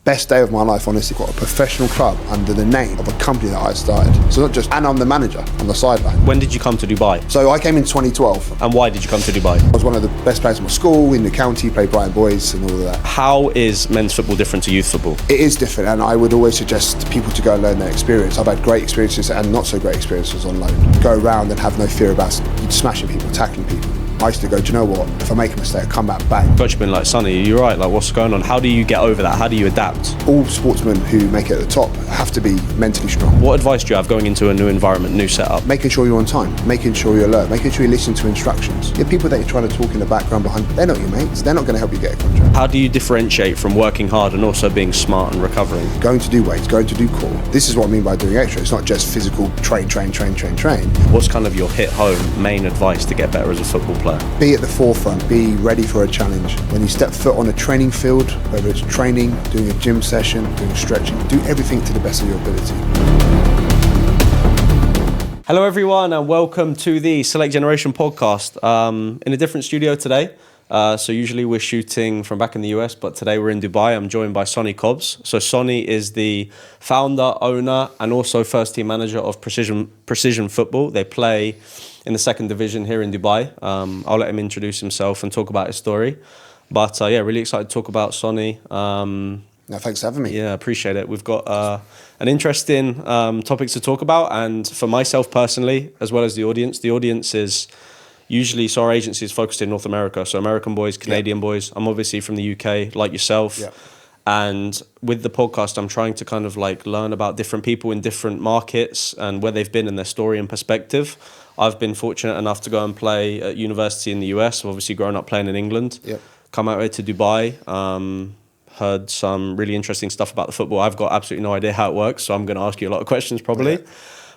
Best day of my life, honestly. Got a professional club under the name of a company that I started. So not just, and I'm the manager on the sideline. When did you come to Dubai? So I came in 2012. And why did you come to Dubai? I was one of the best players in my school, in the county, played Brighton boys and all of that. How is men's football different to youth football? It is different, and I would always suggest people to go and learn their experience. I've had great experiences and not so great experiences on loan. Go around and have no fear about smashing people, tackling people. I used to go, do you know what? If I make a mistake, I come back bang. Coach been like, Sonny, you're right, like what's going on? How do you get over that? How do you adapt? All sportsmen who make it at the top have to be mentally strong. What advice do you have going into a new environment, new setup? Making sure you're on time, making sure you're alert, making sure you listen to instructions. The people that you're trying to talk in the background behind, they're not your mates. They're not going to help you get a contract. How do you differentiate from working hard and also being smart and recovering? Going to do weights, going to do core. This is what I mean by doing extra. It's not just physical train. What's kind of your hit home main advice to get better as a football player? Be at the forefront, be ready for a challenge. When you step foot on a training field, whether it's training, doing a gym session, doing stretching, do everything to the best of your ability. Hello everyone and welcome to the Select Generation podcast. In a different studio today. So usually we're shooting from back in the US, but today we're in Dubai. I'm joined by Sonny Cobbs. So Sonny is the founder, owner, and also first team manager of Precision Football. They play in the second division here in Dubai. I'll let him introduce himself and talk about his story. But yeah, really excited to talk about Sonny. No, thanks for having me. Yeah, appreciate it. We've got an interesting topic to talk about, and for myself personally, as well as the audience is usually, so our agency is focused in North America, so American boys, Canadian boys. I'm obviously from the UK, like yourself. Yeah. And with the podcast, I'm trying to kind of like learn about different people in different markets and where they've been and their story and perspective. I've been fortunate enough to go and play at university in the US. I've obviously grown up playing in England. Yep. Come out here to Dubai. Heard some really interesting stuff about the football. I've got absolutely no idea how it works, so I'm going to ask you a lot of questions probably. Yeah.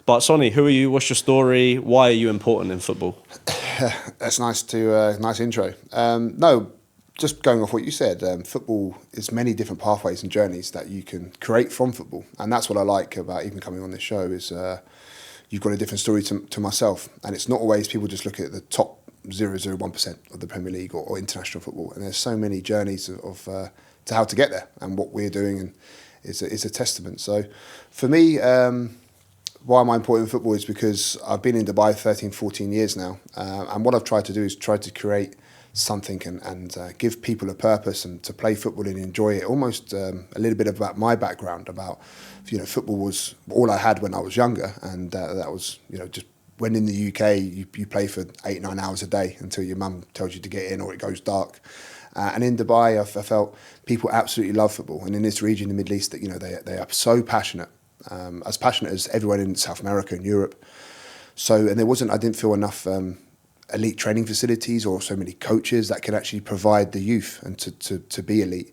But Sonny, who are you? What's your story? Why are you important in football? That's nice nice intro. No, just going off what you said, football is many different pathways and journeys that you can create from football. And that's what I like about even coming on this show is you've got a different story to myself. And it's not always people just look at the top 0.001% of the Premier League or international football. And there's so many journeys of to how to get there, and what we're doing and is a testament. So for me, why am I important in football is because I've been in Dubai 13, 14 years now. And what I've tried to do is try to create something and give people a purpose and to play football and enjoy it. Almost a little bit about my background about, football was all I had when I was younger. And that was, just when in the UK, you play for 8-9 hours a day until your mum tells you to get in or it goes dark. And in Dubai, I felt people absolutely love football. And in this region, the Middle East, that they are so passionate. As passionate as everyone in South America and Europe. So, and I didn't feel enough elite training facilities or so many coaches that can actually provide the youth and to be elite.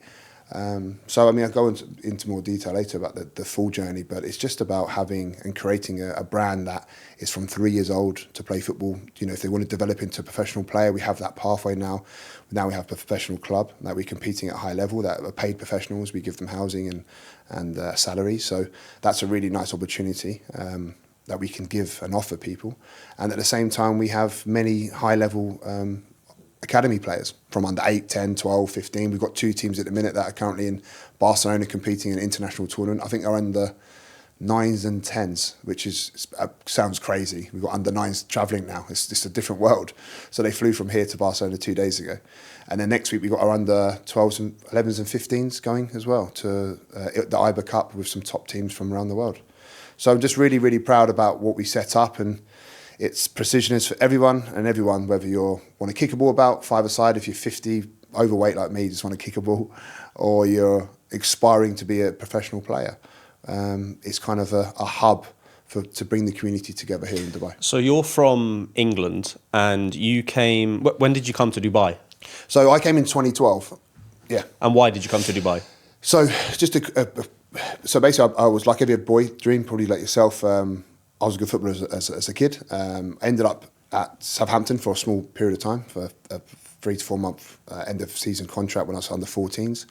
So, I mean, I'll go into more detail later about the full journey, but it's just about having and creating a brand that is from 3 years old to play football. If they want to develop into a professional player, we have that pathway now. Now we have a professional club that we're competing at a high level, that are paid professionals. We give them housing and salaries. So that's a really nice opportunity that we can give and offer people. And at the same time, we have many high-level academy players from under 8, 10, 12, 15. We've got 2 teams at the minute that are currently in Barcelona competing in an international tournament. I think they're under 9s and 10s, which sounds crazy. We've got under 9s travelling now. It's just a different world. So they flew from here to Barcelona 2 days ago. And then next week we've got our under 12s and 11s and 15s going as well to the IBA Cup with some top teams from around the world. So I'm just really, really proud about what we set up, and it's precision is for everyone, whether you want to kick a ball about 5-a-side, if you're 50, overweight like me, just want to kick a ball, or you're aspiring to be a professional player. It's kind of a hub to bring the community together here in Dubai. So you're from England and you came, when did you come to Dubai? So I came in 2012, yeah. And why did you come to Dubai? So so basically I was like every boy dream, probably like yourself. I was a good footballer as a kid. I ended up at Southampton for a small period of time, for a 3 to 4 month end of season contract when I was under 14s.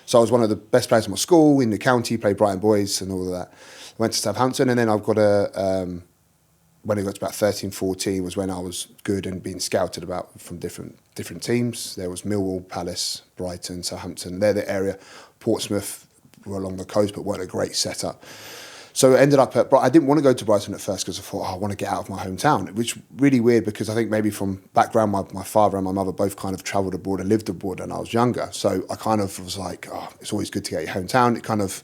So I was one of the best players in my school, in the county, played Brighton boys and all of that. I went to Southampton, and then I've got when I got to about 13, 14 was when I was good and being scouted about from different teams. There was Millwall, Palace, Brighton, Southampton. They're the area. Portsmouth, were along the coast, but weren't a great setup. So I ended up at, I didn't want to go to Brighton at first because I thought, I want to get out of my hometown, which was really weird because I think maybe from background, my father and my mother both kind of travelled abroad and lived abroad when I was younger. So I kind of was like, it's always good to get your hometown. It kind of,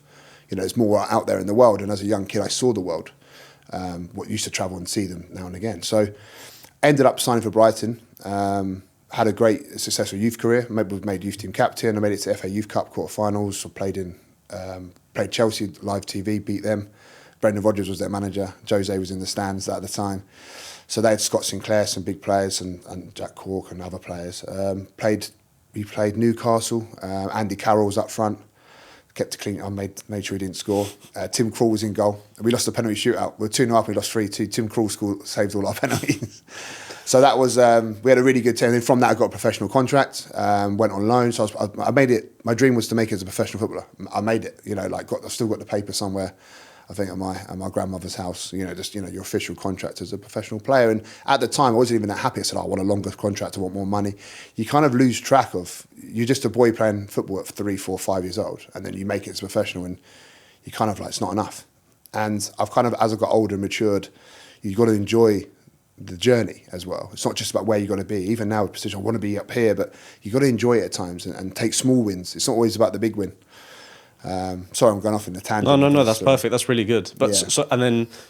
it's more out there in the world. And as a young kid, I saw the world, what used to travel and see them now and again. So ended up signing for Brighton, had a great successful youth career, made youth team captain. I made it to FA Youth Cup quarterfinals. I played Chelsea live TV, beat them. Brendan Rodgers was their manager. Jose was in the stands at the time. So they had Scott Sinclair, some big players, and Jack Cork and other players. We played Newcastle. Andy Carroll was up front. Kept it clean. I made sure he didn't score. Tim Krul was in goal. We lost the penalty shootout. We were 2-0 up. We lost 3-2. Tim Krul saved all our penalties. So that was, we had a really good team. And from that, I got a professional contract, went on loan. So I made it, my dream was to make it as a professional footballer. I made it, I've still got the paper somewhere, I think at my grandmother's house, your official contract as a professional player. And at the time, I wasn't even that happy. I said, I want a longer contract, I want more money. You kind of lose track of, you're just a boy playing football at 3, 4, 5 years old. And then you make it as a professional and you kind of it's not enough. And I've kind of, as I got older and matured, you've got to enjoy the journey as well. It's not just about where you're going to be. Even now, with position, I want to be up here, but you've got to enjoy it at times and take small wins. It's not always about the big win. Sorry, I'm going off in the tangent. No, that's perfect. That's really good. But yeah.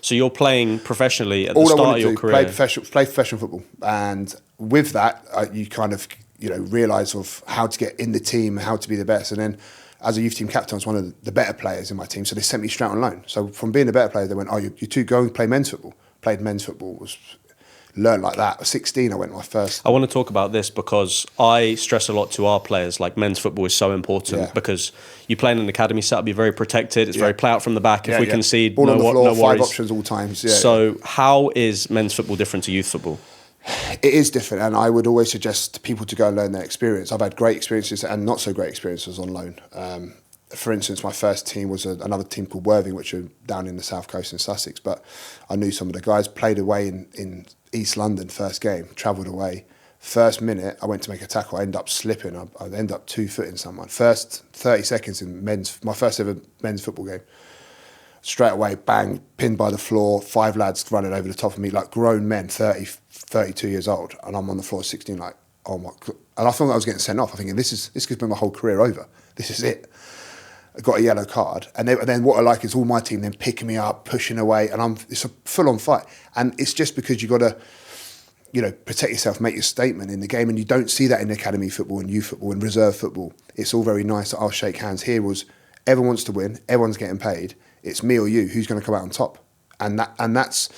So you're playing professionally at the start of your career. Play professional football, and with that, you kind of realise of how to get in the team, how to be the best, and then. As a youth team captain, I was one of the better players in my team, so they sent me straight on loan. So from being a better player, they went, you two go and play men's football. Played men's football, learned like that. At 16, I went my first. I want to talk about this because I stress a lot to our players, like men's football is so important because you play in an academy setup, you're very protected, it's very play out from the back. If we concede, ball on the floor, no 5 worries. options all times. Yeah, so how is men's football different to youth football? It is different, and I would always suggest people to go and learn their experience. I've had great experiences and not so great experiences on loan. For instance, my first team was another team called Worthing, which are down in the south coast in Sussex. But I knew some of the guys, played away in East London, first game, travelled away. First minute, I went to make a tackle, I ended up slipping. I ended up 2-footing someone. First 30 seconds in my first ever men's football game. Straight away, bang, pinned by the floor, 5 lads running over the top of me, like grown men, 30, 32 years old. And I'm on the floor, 16, like, oh my God. And I thought I was getting sent off. I'm thinking, this could be my whole career over. This is it. I got a yellow card, and then what I like is all my team then picking me up, pushing away, and it's a full-on fight. And it's just because you got to, protect yourself, make your statement in the game, and you don't see that in academy football and youth football and reserve football. It's all very nice that I'll shake hands. Here was everyone wants to win, everyone's getting paid. It's me or you who's going to come out on top, and that's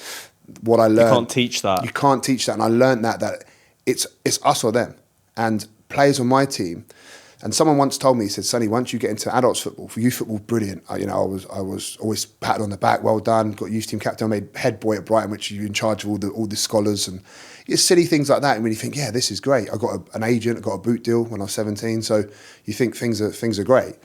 what I learned. You can't teach that. You can't teach that, and I learned that it's us or them, and players on my team. And someone once told me, he said, Sonny, once you get into adults football, for youth football, brilliant. I was always patted on the back, well done. Got youth team captain, I made head boy at Brighton, which you're in charge of all the scholars and silly things like that. And when you think, yeah, this is great. I got an agent, I got a boot deal when I was 17. So you think things are great.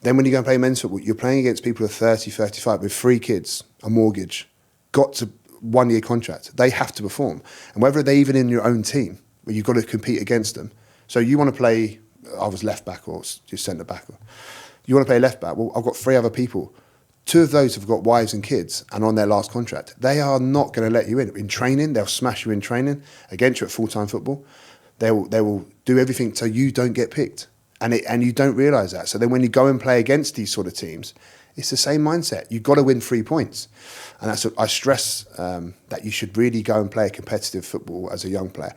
Then when you go and play men's football, you're playing against people of 30, 35 with 3 kids, a mortgage, got to 1-year contract. They have to perform. And whether they're even in your own team, where you've got to compete against them. So you want to play, I was left back or just centre back. You want to play left back? Well, I've got 3 other people. 2 of those have got wives and kids and on their last contract. They are not going to let you in. In training, they'll smash you in training against you at full-time football. They will do everything so you don't get picked. And you don't realise that. So then when you go and play against these sort of teams, it's the same mindset. You've got to win 3 points. And that's what I stress, that you should really go and play a competitive football as a young player.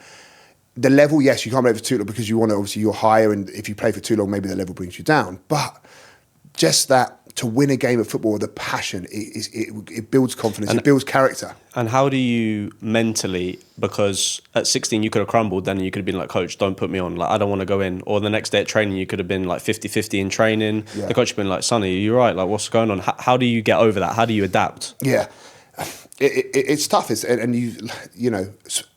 The level, yes, you can't play for too long because you want to, obviously, you're higher, and if you play for too long, maybe the level brings you down. But just that, to win a game of football, the passion, it builds confidence, it builds character. And how do you mentally, because at 16 you could have crumbled, then you could have been like, coach, don't put me on, like I don't want to go in. Or the next day at training you could have been like 50-50 in training. Yeah. The coach would have been like, Sonny, you're right, like what's going on? How do you get over that? How do you adapt? Yeah, it's tough. And you know,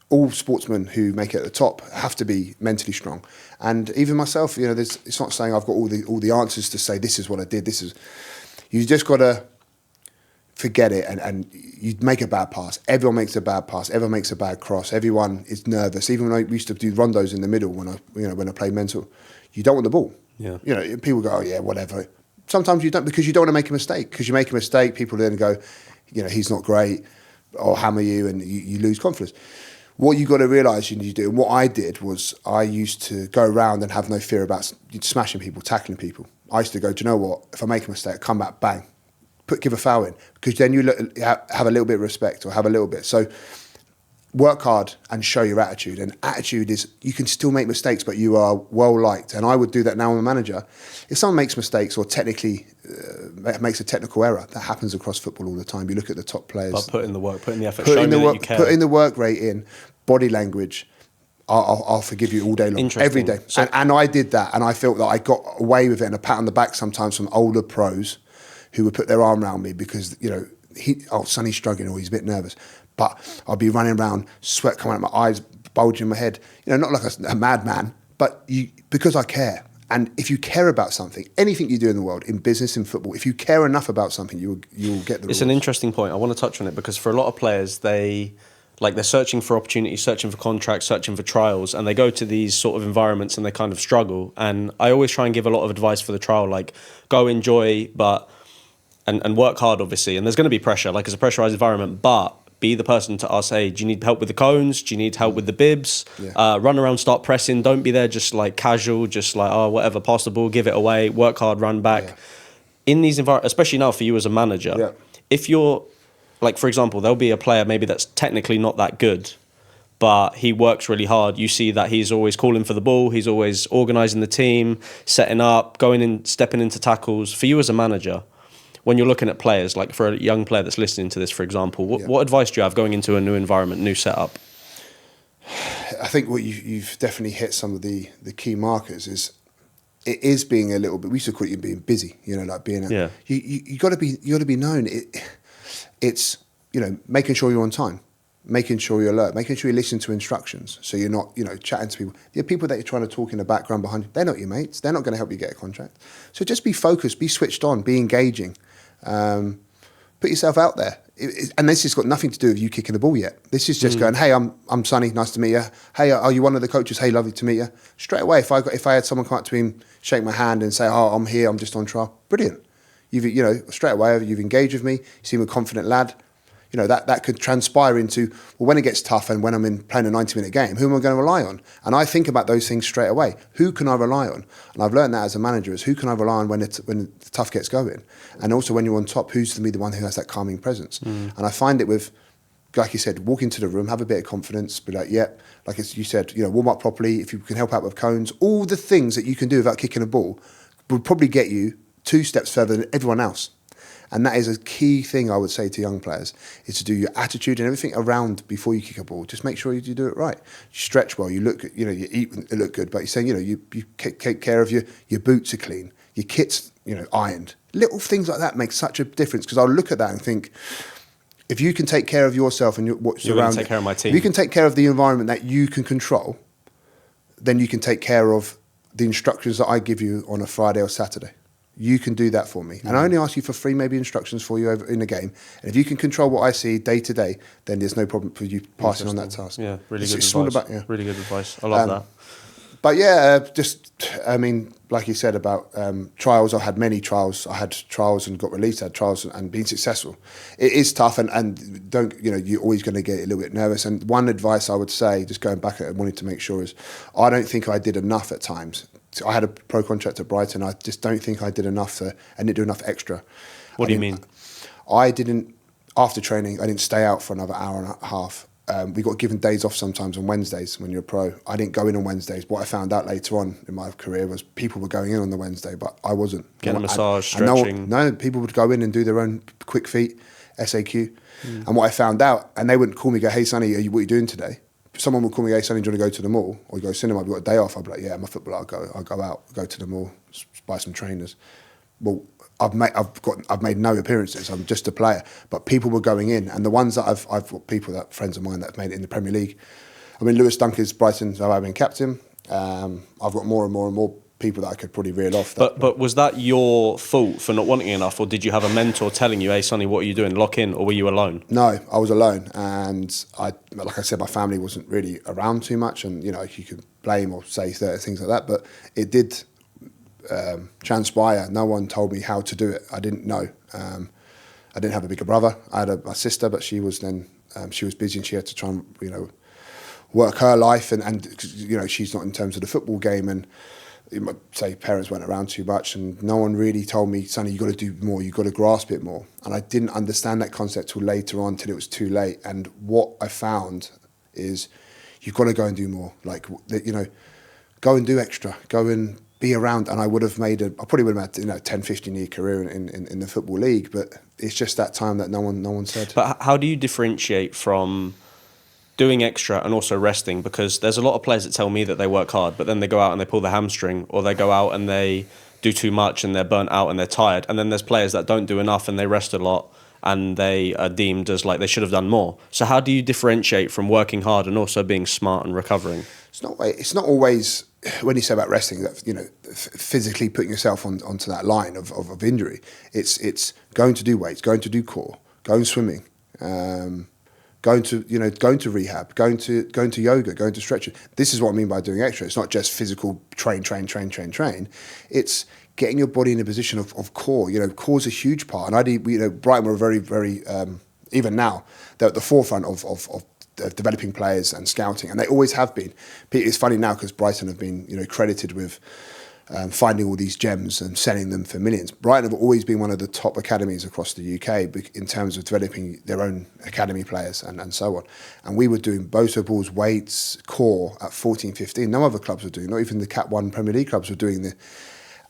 all sportsmen who make it at the top have to be mentally strong. And even myself, you know, it's not saying I've got all the answers to say this is what I did. You just got to forget it, and you make a bad pass. Everyone makes a bad pass. Everyone makes a bad cross. Everyone is nervous. Even when I used to do rondos in the middle when I played mental, you don't want the ball. Yeah. You know, people go, oh yeah, whatever. sometimes you don't, because you don't want to make a mistake. Because you make a mistake, people then go, he's not great, or hammer you, and you lose confidence. What you got to realise you need to do, and what I did was I used to go around and have no fear about smashing people, tackling people. I used to go, do you know what? If I make a mistake, come back, bang, give a foul in, because then you have a little bit of respect, or have a little bit. So work hard and show your attitude. And attitude is, you can still make mistakes, but you are well liked. And I would do that now. I'm a manager. If someone makes mistakes or technically makes a technical error, that happens across football all the time. You look at the top players. But put in the work, put in the effort, show me that you care. Putting the work rate in, body language. I'll forgive you all day long, every day. So, and I did that, and I felt that I got away with it, and a pat on the back sometimes from older pros who would put their arm around me because, Sonny's struggling, or he's a bit nervous. But I'll be running around, sweat coming out my eyes, bulging my head. Not like a madman, but because I care. And if you care about something, anything you do in the world, in business, in football, if you care enough about something, you'll get the results. It's an interesting point. I want to touch on it because for a lot of players, they're searching for opportunities, searching for contracts, searching for trials, and they go to these sort of environments and they kind of struggle. And I always try and give a lot of advice for the trial, like go enjoy, and work hard, obviously. And there's going to be pressure, like it's a pressurized environment, but be the person to ask, hey, do you need help with the cones? Do you need help with the bibs? Yeah. Run around, start pressing. Don't be there just like casual, just like, oh, whatever, pass the ball, give it away, work hard, run back. Yeah. In these environments, especially now for you as a manager, if you're, like, for example, there'll be a player maybe that's technically not that good, but he works really hard. You see that he's always calling for the ball. He's always organising the team, setting up, going in, stepping into tackles. For you as a manager, when you're looking at players, like for a young player that's listening to this, for example, what advice do you have going into a new environment, new setup? I think what you've definitely hit some of the key markers is it is being a little bit. We used to call it being busy, like being. You got to be known. It's making sure you're on time, making sure you're alert, making sure you listen to instructions, so you're not chatting to people. The people that you're trying to talk in the background behind you, they're not your mates. They're not going to help you get a contract. So just be focused, be switched on, be engaging. Put yourself out there, and this has got nothing to do with you kicking the ball yet. This is just going, hey, I'm Sonny, nice to meet you. Hey, are you one of the coaches? Hey, lovely to meet you. Straight away, if I had someone come up to me and shake my hand and say, oh, I'm here, I'm just on trial, brilliant. You've straight away you've engaged with me. You seem a confident lad. That could transpire into, well, when it gets tough and when I'm playing a 90-minute game, who am I going to rely on? And I think about those things straight away. Who can I rely on? And I've learned that as a manager, is who can I rely on when the tough gets going? And also when you're on top, who's to be the one who has that calming presence? And I find it with, like you said, walk into the room, have a bit of confidence, be like, like you said, warm up properly. If you can help out with cones, all the things that you can do without kicking a ball would probably get you 2 steps further than everyone else. And that is a key thing I would say to young players, is to do your attitude and everything around before you kick a ball. Just make sure you do it right. You stretch well, you look, you eat, it look good, but you're saying, you take care of your boots are clean, your kit's, ironed. Little things like that make such a difference, because I'll look at that and think, if you can take care of yourself and what's around you, take care of my team. If you can take care of the environment that you can control, then you can take care of the instructions that I give you on a Friday or Saturday. You can do that for me. And I only ask you for 3 maybe instructions for you over in a game. And if you can control what I see day to day, then there's no problem for you passing on that task. Yeah, really good advice. Really good advice. I love that. But like you said about trials, I had many trials. I had trials and got released. I had trials and been successful. It is tough, and don't, you're always going to get a little bit nervous. And one advice I would say, just going back and wanting to make sure, is I don't think I did enough at times. I had a pro contract at Brighton. I just don't think I did enough I didn't do enough extra. What do you mean? I didn't, after training, I didn't stay out for another hour and a half. We got given days off sometimes on Wednesdays when you're a pro. I didn't go in on Wednesdays. What I found out later on in my career was people were going in on the Wednesday, but I wasn't. Getting a massage, stretching. No, people would go in and do their own quick feet, SAQ. And what I found out, and they wouldn't call me, go, hey, Sonny, what are you doing today? Someone would call me, hey, Sonny, do you want to go to the mall? Or you go to cinema, I've got a day off. I'd be like, yeah, I'm a footballer, I'll go out, go to the mall, buy some trainers. Well, I've made no appearances. I'm just a player. But people were going in, and the ones that I've got friends of mine that have made it in the Premier League. I mean, Lewis Dunker's Brighton Hove Albion captain. I've got more and more people that I could probably reel off. But was that your fault for not wanting enough, or did you have a mentor telling you, hey, Sonny, what are you doing? Lock in, or were you alone? No, I was alone, and like I said, my family wasn't really around too much, and you could blame or say certain things like that, but it did transpire. No one told me how to do it. I didn't know. I didn't have a bigger brother. I had a sister, but she was busy and she had to try and, work her life. And she's not in terms of the football game. And you might say parents weren't around too much. And no one really told me, Sonny, you got to do more. You got to grasp it more. And I didn't understand that concept till later on, till it was too late. And what I found is you've got to go and do more. Go and do extra. Go and be around. And I probably would have had 10, 15 year career in the football league, but it's just that time that no one said. But how do you differentiate from doing extra and also resting? Because there's a lot of players that tell me that they work hard, but then they go out and they pull the hamstring, or they go out and they do too much and they're burnt out and they're tired. And then there's players that don't do enough and they rest a lot and they are deemed as like they should have done more. So how do you differentiate from working hard and also being smart and recovering? It's not always, when you say about resting, that physically putting yourself onto that line of injury. It's going to do weights, going to do core, going swimming, going to rehab, going to yoga, going to stretching. This is what I mean by doing extra. It's not just physical train. It's getting your body in a position of core. Core's a huge part. And Brighton were very, very, even now, they're at the forefront of developing players and scouting, and they always have been. It's funny now because Brighton have been credited with finding all these gems and selling them for millions. Brighton have always been one of the top academies across the UK in terms of developing their own academy players and so on. And we were doing Boso balls, weights, core at 14, 15. No other clubs were doing, not even the Cat 1 Premier League clubs were doing this.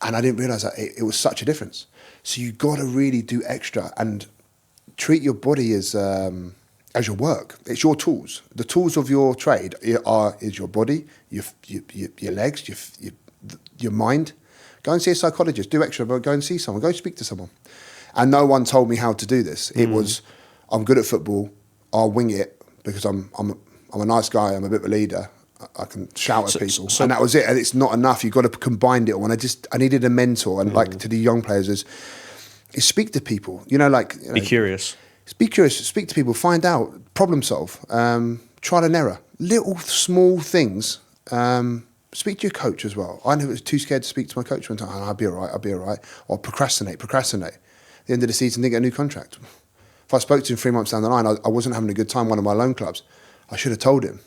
And I didn't realise that it was such a difference. So you've got to really do extra and treat your body as your work. It's your tools. The tools of your trade is your body, your legs, your mind. Go and see a psychologist. Do extra, but go and see someone. Go speak to someone. And no one told me how to do this. It was, I'm good at football. I'll wing it because I'm a nice guy. I'm a bit of a leader. I can shout at people, and that was it. And it's not enough. You've got to combine it all. And I needed a mentor. And like to the young players is speak to people. Be curious. Be curious, speak to people, find out, problem solve, trial and error, little small things. Speak to your coach as well. I was too scared to speak to my coach one time. I'll be all right. Or procrastinate. At the end of the season, didn't get a new contract. If I spoke to him 3 months down the line, I wasn't having a good time, one of my loan clubs, I should have told him.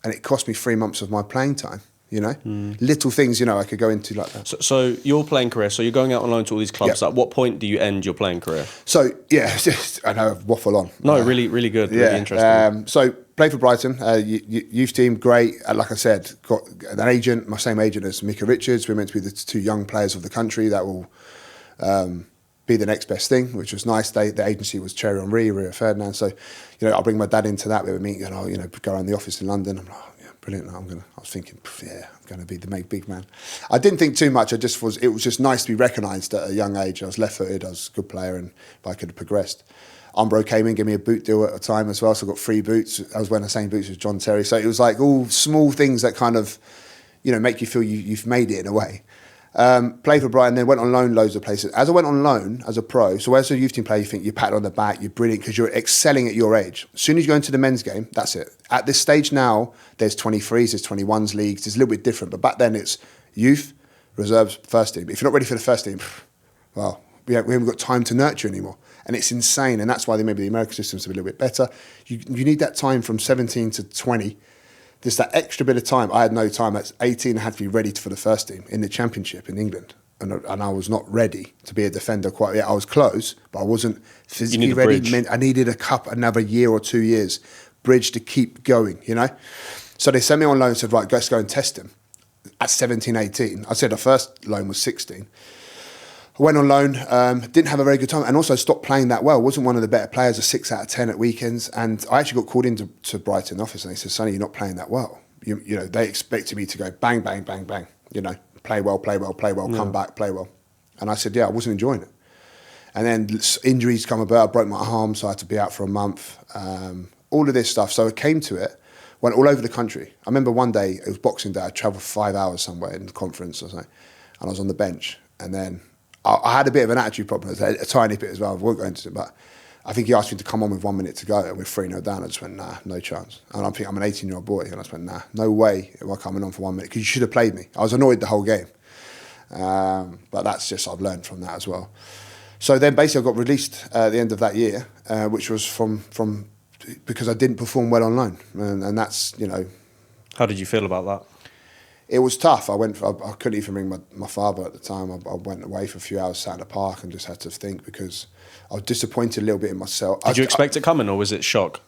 And it cost me 3 months of my playing time. Little things, I could go into like that. So your playing career, so you're going out on loan to all these clubs. Yep. At what point do you end your playing career? So, I know I've waffled on. No, really, really good. Yeah. Really interesting. So played for Brighton, youth team, great. Like I said, got an agent, my same agent as Mika Richards. We're meant to be the two young players of the country that will be the next best thing, which was nice. The agency was Thierry Henry, Rio Ferdinand. So, I'll bring my dad into that. We were meeting, go around the office in London. I'm like, brilliant. I was thinking, I'm going to be the big man. I didn't think too much. It was just nice to be recognised at a young age. I was left-footed. I was a good player, and if I could have progressed. Umbro came in, gave me a boot deal at a time as well, so I got free boots. I was wearing the same boots as John Terry. So it was like all small things that kind of, make you feel you've made it in a way. Played for Brighton, then went on loan loads of places. As I went on loan as a pro, so as a youth team player, you think you're patted on the back, you're brilliant because you're excelling at your age. As soon as you go into the men's game, that's it. At this stage now, there's 23s, there's 21s leagues. It's a little bit different, but back then it's youth, reserves, first team. If you're not ready for the first team, well, we haven't got time to nurture anymore. And it's insane, and that's why maybe the American system's a little bit better. You need that time from 17 to 20. There's that extra bit of time. I had no time. At 18, I had to be ready for the first team in the Championship in England. And I was not ready to be a defender quite yet. I was close, but I wasn't physically ready. I needed another year or 2 years, bridge to keep going, So they sent me on loan and said, right, let's go and test him. At 17, 18. I said the first loan was 16. I went on loan, didn't have a very good time, and also stopped playing that well. Wasn't one of the better players, a 6 out of 10 at weekends. And I actually got called into Brighton office, and they said, Sonny, you're not playing that well. They expected me to go bang, bang, bang, bang. Play well, come back, play well. And I said, I wasn't enjoying it. And then injuries come about. I broke my arm, so I had to be out for a month. All of this stuff. So I came to it, went all over the country. I remember one day, it was Boxing Day, I travelled 5 hours somewhere in the conference or something, and I was on the bench. And then I had a bit of an attitude problem, a tiny bit as well. I won't go into it, but I think he asked me to come on with 1 minute to go, and we're 3-0 down. I just went, nah, no chance. And I'm thinking, I'm an 18-year-old boy, and I just went, nah, no way am I coming on for 1 minute, because you should have played me. I was annoyed the whole game. But that's just, I've learned from that as well. So then basically I got released at the end of that year, which was from because I didn't perform well on loan. And that's, you know. How did you feel about that? It was tough. I couldn't even ring my father at the time. I went away for a few hours, sat in the park and just had to think because I was disappointed a little bit in myself. Did you expect it coming or was it shock?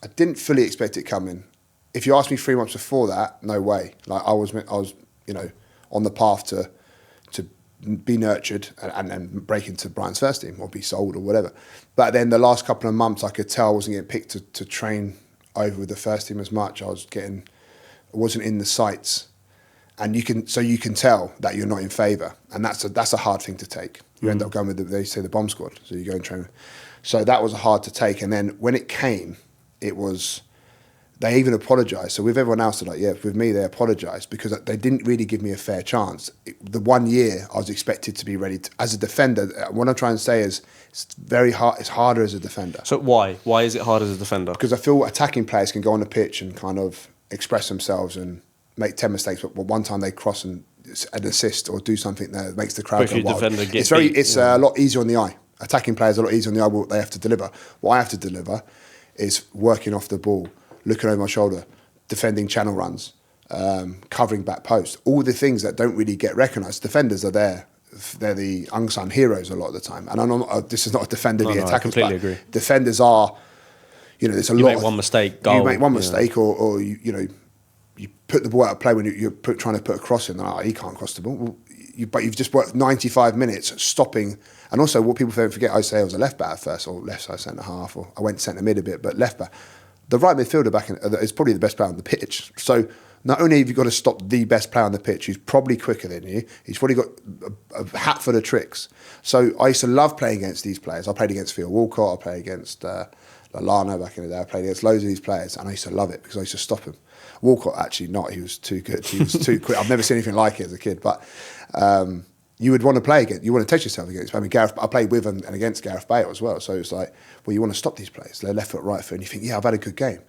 I didn't fully expect it coming. If you asked me 3 months before that, no way. Like I was, you know, on the path to be nurtured and then break into Brighton's first team or be sold or whatever. But then the last couple of months, I could tell I wasn't getting picked to train over with the first team as much. I wasn't in the sights, and you can tell that you're not in favour, and that's a hard thing to take. You end up going with they say the bomb squad, so you go and train. So that was hard to take, and then when it came, it was. They even apologised. So with everyone else, they're like, yeah, with me, they apologised because they didn't really give me a fair chance. The 1 year I was expected to be ready as a defender. What I'm trying to say is it's very hard. It's harder as a defender. So why? Why is it hard as a defender? Because I feel attacking players can go on the pitch and kind of express themselves and make 10 mistakes, but one time they cross and an assist or do something that makes the crowd go wild. It's a lot easier on the eye. Attacking players are a lot easier on the eye. What they have to deliver. What I have to deliver is working off the ball, looking over my shoulder, defending channel runs, covering back post, all the things that don't really get recognised. Defenders are there. They're the unsung heroes a lot of the time. And this is not a defender v attackers. I completely agree. Defenders are, you know, there's a lot. You make one mistake, goal. You make one mistake or you put the ball out of play when you're trying to put a cross in. And he can't cross the ball. But you've just worked 95 minutes stopping. And also what people don't forget, I say I was a left back at first, or left side centre half, or I went centre mid a bit, but left back. The right midfielder is probably the best player on the pitch. So not only have you got to stop the best player on the pitch, who's probably quicker than you, he's probably got a hat full of tricks. So I used to love playing against these players. I played against Theo Walcott, I played against Lallana back in the day. I played against loads of these players, and I used to love it because I used to stop him. Walcott actually not. He was too good. He was too quick. I've never seen anything like it as a kid, but you would want to play against. You want to test yourself against. I mean, I played with and against Gareth Bale as well. So it's like, well, you want to stop these players. They're left foot, right foot, and you think, yeah, I've had a good game.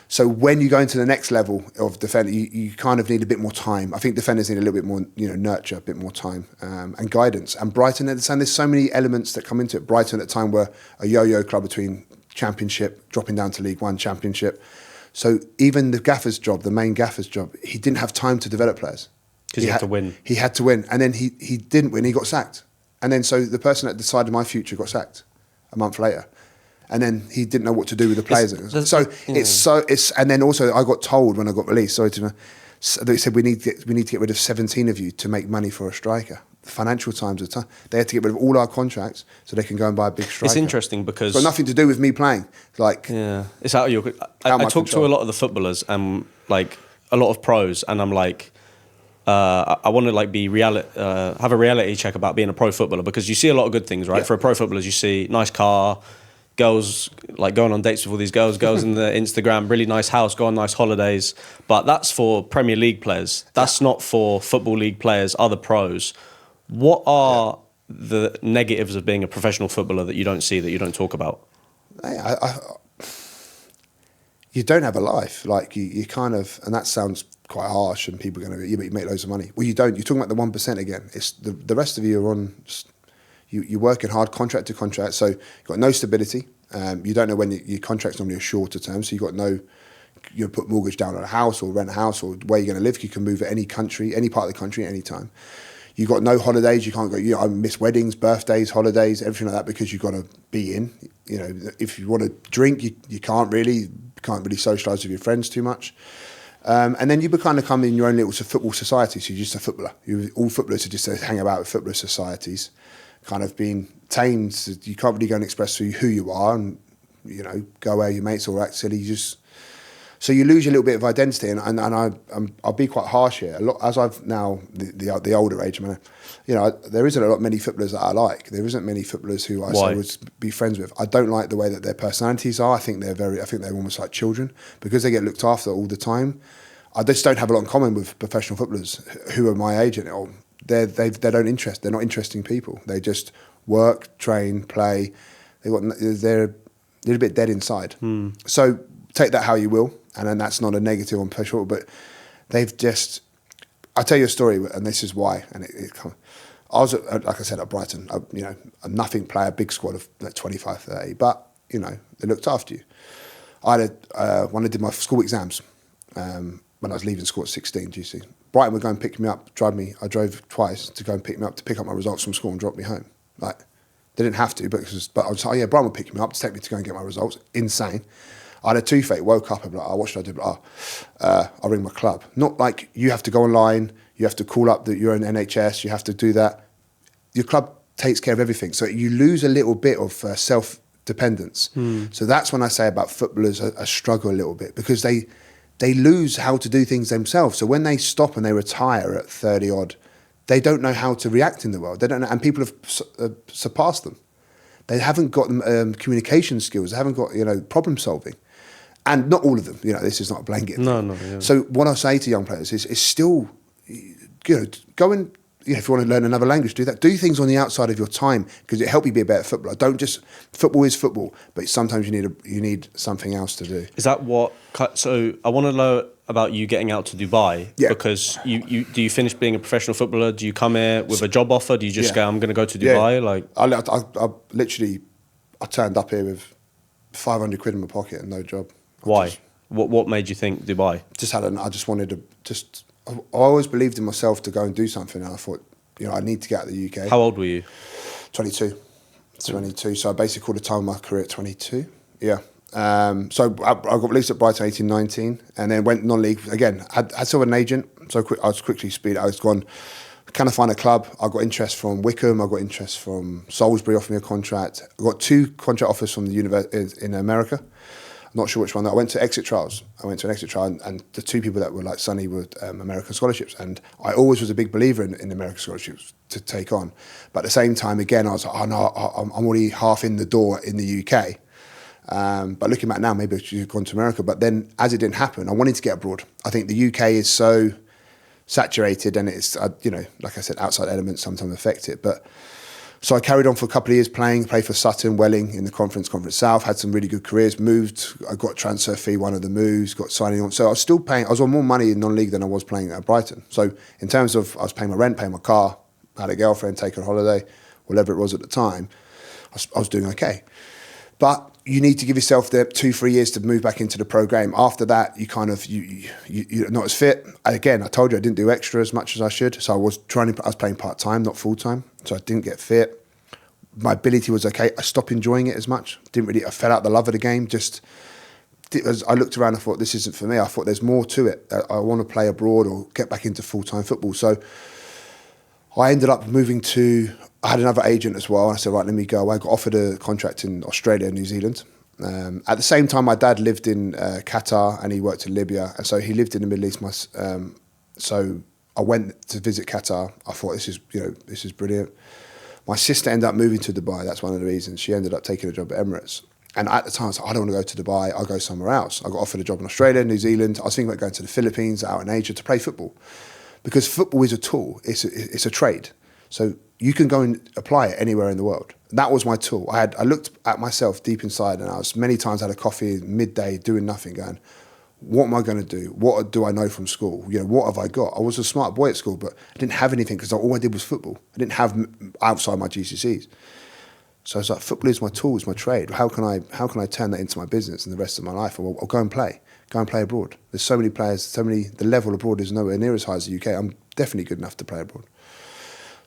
So when you go into the next level of defender, you kind of need a bit more time. I think defenders need a little bit more, nurture, a bit more time and guidance. And Brighton, there's so many elements that come into it. Brighton at the time were a yo-yo club between Championship, dropping down to League One, Championship. So even the gaffer's job, the main gaffer's job, he didn't have time to develop players. Because he had to win. He had to win. And then he didn't win, he got sacked. And then so the person that decided my future got sacked a month later. And then he didn't know what to do with the players. And then also I got told when I got released, they said we need to get rid of 17 of you to make money for a striker. The financial times are tough. They had to get rid of all our contracts so they can go and buy a big striker. It's interesting because it's got nothing to do with me playing. It's out of your. I talk to a lot of the footballers and like a lot of pros, and I'm like, I want to like have a reality check about being a pro footballer because you see a lot of good things, right? Yeah. For a pro footballers, you see nice car, girls like going on dates with all these girls in the Instagram, really nice house, go on nice holidays. But that's for Premier League players. That's not for Football League players, other pros. What are the negatives of being a professional footballer that you don't see, that you don't talk about? You don't have a life. Like you kind of, and that sounds quite harsh, and people are going to go, yeah, but you make loads of money. Well, you don't. You're talking about the 1% again. It's the rest of you are on. You're working hard, contract to contract, so you've got no stability. You don't know when your contract's normally a shorter term, so you've got no. You put mortgage down on a house or rent a house or where you're going to live. You can move at any country, any part of the country, at any time. You've got no holidays. You can't go. I miss weddings, birthdays, holidays, everything like that because you've got to be in. If you want to drink, you can't really socialise with your friends too much. And then you kind of come in your own little football society. So you're just a footballer. All footballers are just hang about with footballer societies, kind of being tamed. You can't really go and express who you are and go where your mates or act silly. So you lose your little bit of identity, and I'll be quite harsh here. A lot as I've now the older age, there isn't many footballers that I like. There isn't many footballers who I would be friends with. I don't like the way that their personalities are. I think they're almost like children because they get looked after all the time. I just don't have a lot in common with professional footballers who are my age. They're not interesting people. They just work, train, play. They're a little bit dead inside. So take that how you will. And then that's not a negative on professional, but they've just, I'll tell you a story, and this is why. And I was, like I said, at Brighton, a nothing player, big squad of like 25, 30, but, they looked after you. When I did my school exams, when I was leaving school at 16, GC, Brighton would go and pick me up, drive me. I drove twice to go and pick me up, to pick up my results from school and drop me home. Like, they didn't have to, but I was like, oh yeah, Brighton would pick me up to take me to go and get my results. Insane. I had a toothache, woke up, and like, oh, what should I do? I'll ring my club. Not like you have to go online, you have to call up your own NHS, you have to do that. Your club takes care of everything. So you lose a little bit of self-dependence. So that's when I say about footballers a struggle a little bit, because they lose how to do things themselves. So when they stop and they retire at 30 odd, they don't know how to react in the world. They don't know, and people have surpassed them. They haven't got communication skills. They haven't got problem solving, and not all of them. This is not a blanket. No. Yeah. So what I say to young players is still, go and if you want to learn another language, do that. Do things on the outside of your time, because it help you be a better footballer. Don't just football is football, but sometimes you need something else to do. Is that what? So I want to know about you getting out to Dubai, because do you finish being a professional footballer? Do you come here with a job offer? Do you just go, I'm going to go to Dubai? Yeah. Like I literally turned up here with 500 quid in my pocket and no job. Why? What made you think Dubai? I just wanted to I always believed in myself to go and do something, and I thought, I need to get out of the UK. How old were you? 22. So I basically called the time of my career at 22. Yeah. So I got released at Brighton 18, 19, and then went non-league again. I had sort of an agent, so I was quickly I was gone. Can I find a club? I got interest from Wickham. I got interest from Salisbury, offered me a contract. I got 2 contract offers from the university in America. I'm not sure which one. I went to exit trials. I went to an exit trial, and the 2 people that were like Sonny were American scholarships. And I always was a big believer in American scholarships to take on. But at the same time, again, I was like, oh no, I'm already half in the door in the UK. But looking back now, maybe I should have gone to America. But then, as it didn't happen, I wanted to get abroad. I think the UK is so saturated, and it's like I said, outside elements sometimes affect it. But so I carried on for a couple of years played for Sutton, Welling in the Conference South, had some really good careers, moved, I got transfer fee, one of the moves, got signing on. So I was still I was on more money in non-league than I was playing at Brighton. So in terms of, I was paying my rent, paying my car, had a girlfriend, taking a holiday, whatever it was at the time, I was doing okay. But you need to give yourself the 2-3 years to move back into the pro game. After that, you're not as fit. Again, I told you I didn't do extra as much as I should. So I was playing part-time, not full-time. So I didn't get fit. My ability was okay. I stopped enjoying it as much. I fell out the love of the game. I looked around and thought, this isn't for me. I thought there's more to it. I want to play abroad or get back into full-time football. So I ended up moving I had another agent as well. And I said, right, let me go. I got offered a contract in Australia and New Zealand. At the same time, my dad lived in Qatar and he worked in Libya. And so he lived in the Middle East. So I went to visit Qatar. I thought, this is brilliant. My sister ended up moving to Dubai. That's one of the reasons. She ended up taking a job at Emirates. And at the time, I was like, I don't want to go to Dubai. I'll go somewhere else. I got offered a job in Australia, New Zealand. I was thinking about going to the Philippines, out in Asia to play football. Because football is a tool. It's a trade. So you can go and apply it anywhere in the world. That was my tool. I looked at myself deep inside, and I was many times had a coffee midday doing nothing, going, what am I going to do? What do I know from school? What have I got? I was a smart boy at school, but I didn't have anything because all I did was football. I didn't have outside my GCSEs. So I was like, football is my tool, it's my trade. How can I turn that into my business and the rest of my life? I'll go and play abroad. There's so many players, the level abroad is nowhere near as high as the UK. I'm definitely good enough to play abroad.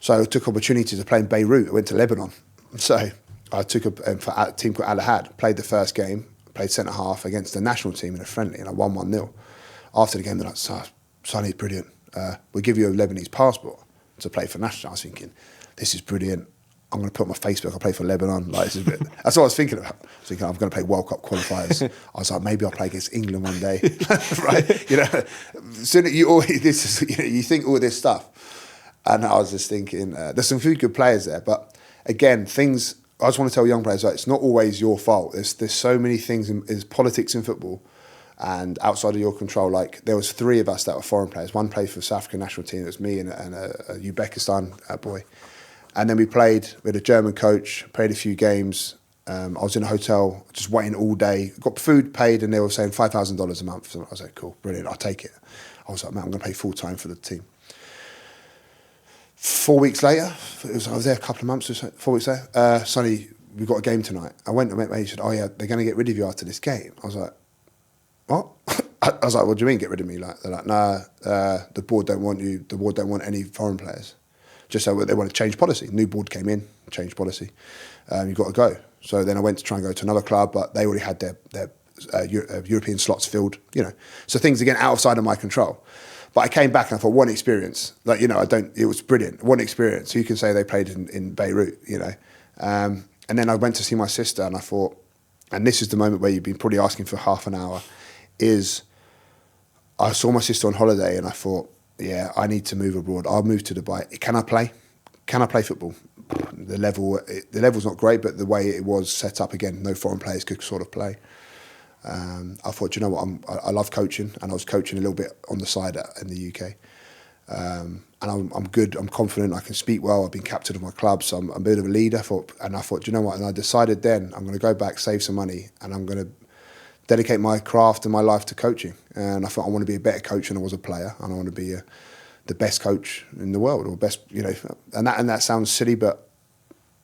So I took opportunities to play in Beirut. I went to Lebanon. So I took for a team called Al Ahad, played the first game, played centre-half against the national team in a friendly, and I won 1-0. After the game, they're like, Sonny, brilliant. We'll give you a Lebanese passport to play for national. I was thinking, this is brilliant. I'm going to put on my Facebook, I'll play for Lebanon. Like, that's what I was thinking about. I was thinking, I'm going to play World Cup qualifiers. I was like, maybe I'll play against England one day. Right? Soon you think all this stuff. And I was just thinking, there's some few good players there. But again, I just want to tell young players that it's not always your fault. There's so many things, there's politics in football and outside of your control. Like, there was 3 of us that were foreign players. One played for the South African national team. It was me and a Uzbekistan boy. And then we had a German coach, played a few games. I was in a hotel, just waiting all day. Got food paid, and they were saying $5,000 a month. So I was like, cool, brilliant, I'll take it. I was like, man, I'm going to play full time for the team. 4 weeks later, I was there a couple of months or so, 4 weeks later, Sonny, we've got a game tonight. I went and met me, he said, oh yeah, they're going to get rid of you after this game. I was like, what? I was like, what do you mean get rid of me? Like, they're like, nah, the board don't want you, the board don't want any foreign players. Just so they want to change policy. New board came in, changed policy. You've got to go. So then I went to try and go to another club, but they already had their European slots filled, you know. So things again outside of my control. But I came back and I thought, one experience, like, you know, it was brilliant. One experience. So you can say they played in Beirut, you know. And then I went to see my sister and I thought, and this is the moment where you've been probably asking for half an hour, is I saw my sister on holiday and I thought, yeah, I need to move abroad. I'll move to Dubai. Can I play? Can I play football? The level's not great, but the way it was set up, again, no foreign players could sort of play. I thought, you know what, I love coaching, and I was coaching a little bit on the side in the UK. And I'm good, I'm confident, I can speak well, I've been captain of my club, so I'm a bit of a leader. And I thought, you know what, and I decided then I'm going to go back, save some money, and I'm going to dedicate my craft and my life to coaching. And I thought I want to be a better coach than I was a player, and I want to be the best coach in the world, or best, you know, and that sounds silly, but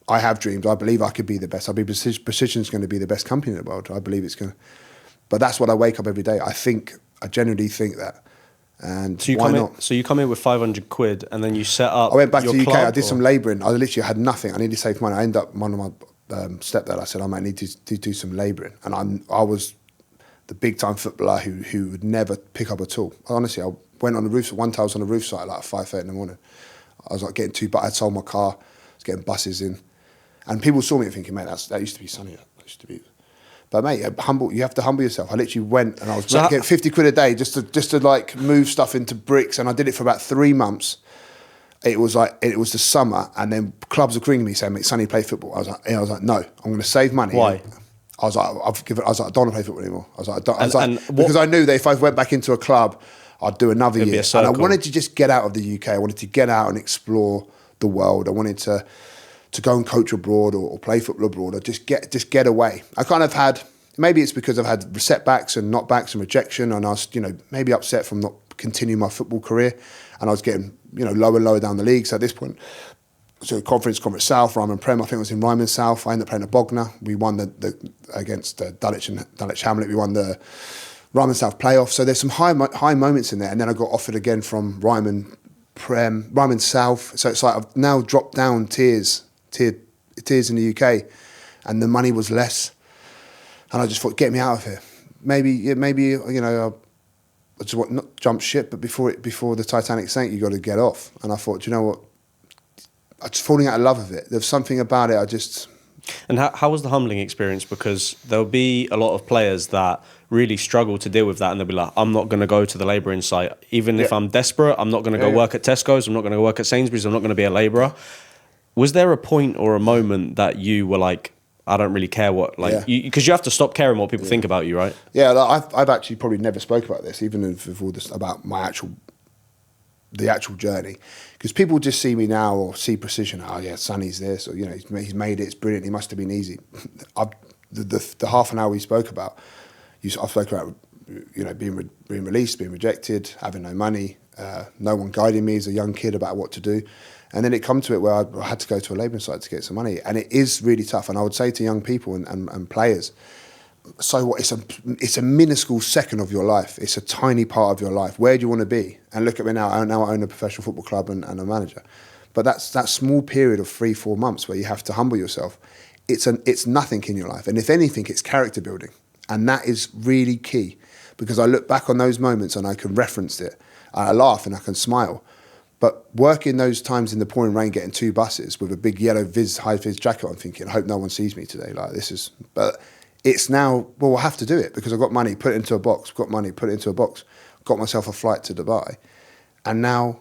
I have dreams. I believe I could be the best. I believe Precision's going to be the best company in the world. I believe it's going to, but that's what I wake up every day. I genuinely think that. And so you come in with 500 quid and then you set up. I went back to the UK. Club, I did some labouring. I literally had nothing. I needed to save money. I ended up, one of my stepdad, I said, I might need to do some labouring. And I was the big time footballer who would never pick up a tool. Honestly, I went on the roof. One time I was on the roof site at like 5:30 in the morning. I was like getting but I'd sold my car. I was getting buses in, and people saw me thinking, mate, that used to be Sonny. That used to be. But mate, you have to humble yourself. I literally went and I was getting 50 quid a day just to like move stuff into bricks, and I did it for about 3 months. It was the summer, and then clubs were ringing me saying, mate, Sonny, play football. I was like, no, I'm going to save money. Why? I was like, I don't want to play football anymore. Because I knew that if I went back into a club, I'd do another year. And I wanted to just get out of the UK. I wanted to get out and explore the world. I wanted to go and coach abroad or play football abroad, or just get away. I kind of had, maybe it's because I've had setbacks and knockbacks and rejection, and I was, you know, maybe upset from not continuing my football career, and I was getting, you know, lower and lower down the league. So at this point, so Conference South, Ryman Prem, I think it was in Ryman South. I ended up playing at Bognor. We won against Dulwich and Dulwich Hamlet. We won the Ryman South playoff. So there's some high moments in there. And then I got offered again from Ryman Prem, Ryman South. So it's like I've now dropped down tiers in the UK, and the money was less. And I just thought, get me out of here. Maybe you know, I just want not jump ship, but before the Titanic sank, you got to get off. And I thought, you know what? I just falling out of love of it. There's something about it. And how was the humbling experience? Because there'll be a lot of players that really struggle to deal with that, and they'll be like, I'm not going to go to the labouring site. Even if I'm desperate, I'm not going to go work at Tesco's, I'm not going to go work at Sainsbury's, I'm not going to be a labourer. Was there a point or a moment that you were like, I don't really care what, like, because you have to stop caring what people think about you, right? Yeah, I've actually probably never spoke about this, even with all this, about the actual journey, because people just see me now or see Precision. Oh yeah, Sonny's this, or you know, he's made it. It's brilliant. He must have been easy. The half an hour we spoke about, I spoke about, you know, being released, being rejected, having no money, no one guiding me as a young kid about what to do, and then it come to it where I had to go to a labouring site to get some money, and it is really tough. And I would say to young people and players, so what? It's a minuscule second of your life. It's a tiny part of your life. Where do you want to be? And look at me now. I own a professional football club and a manager. But that's that small period of 3-4 months where you have to humble yourself. It's nothing in your life. And if anything, it's character building. And that is really key, because I look back on those moments and I can reference it. I laugh and I can smile. But working those times in the pouring rain, getting 2 buses with a big yellow high vis jacket on, thinking, I hope no one sees me today. Like, this is, but it's now, well, I have to do it because I've got money, put it into a box, got myself a flight to Dubai. And now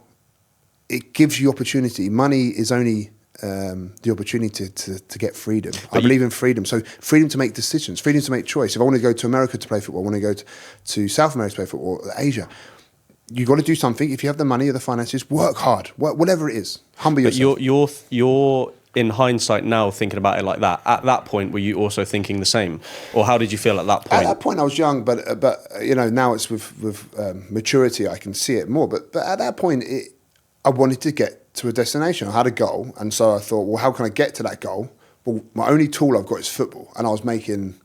it gives you opportunity. Money is only the opportunity to get freedom. I believe in freedom. So freedom to make decisions, freedom to make choice. If I want to go to America to play football, I want to go to South America to play football, Asia. You got to do something. If you have the money or the finances, work hard, whatever it is. Humble yourself. But you're in hindsight now thinking about it like that. At that point, were you also thinking the same, or how did you feel at that point? At that point, I was young, but you know, now it's with maturity, I can see it more. But at that point, I wanted to get to a destination. I had a goal, and so I thought, well, how can I get to that goal? Well, my only tool I've got is football, and I was making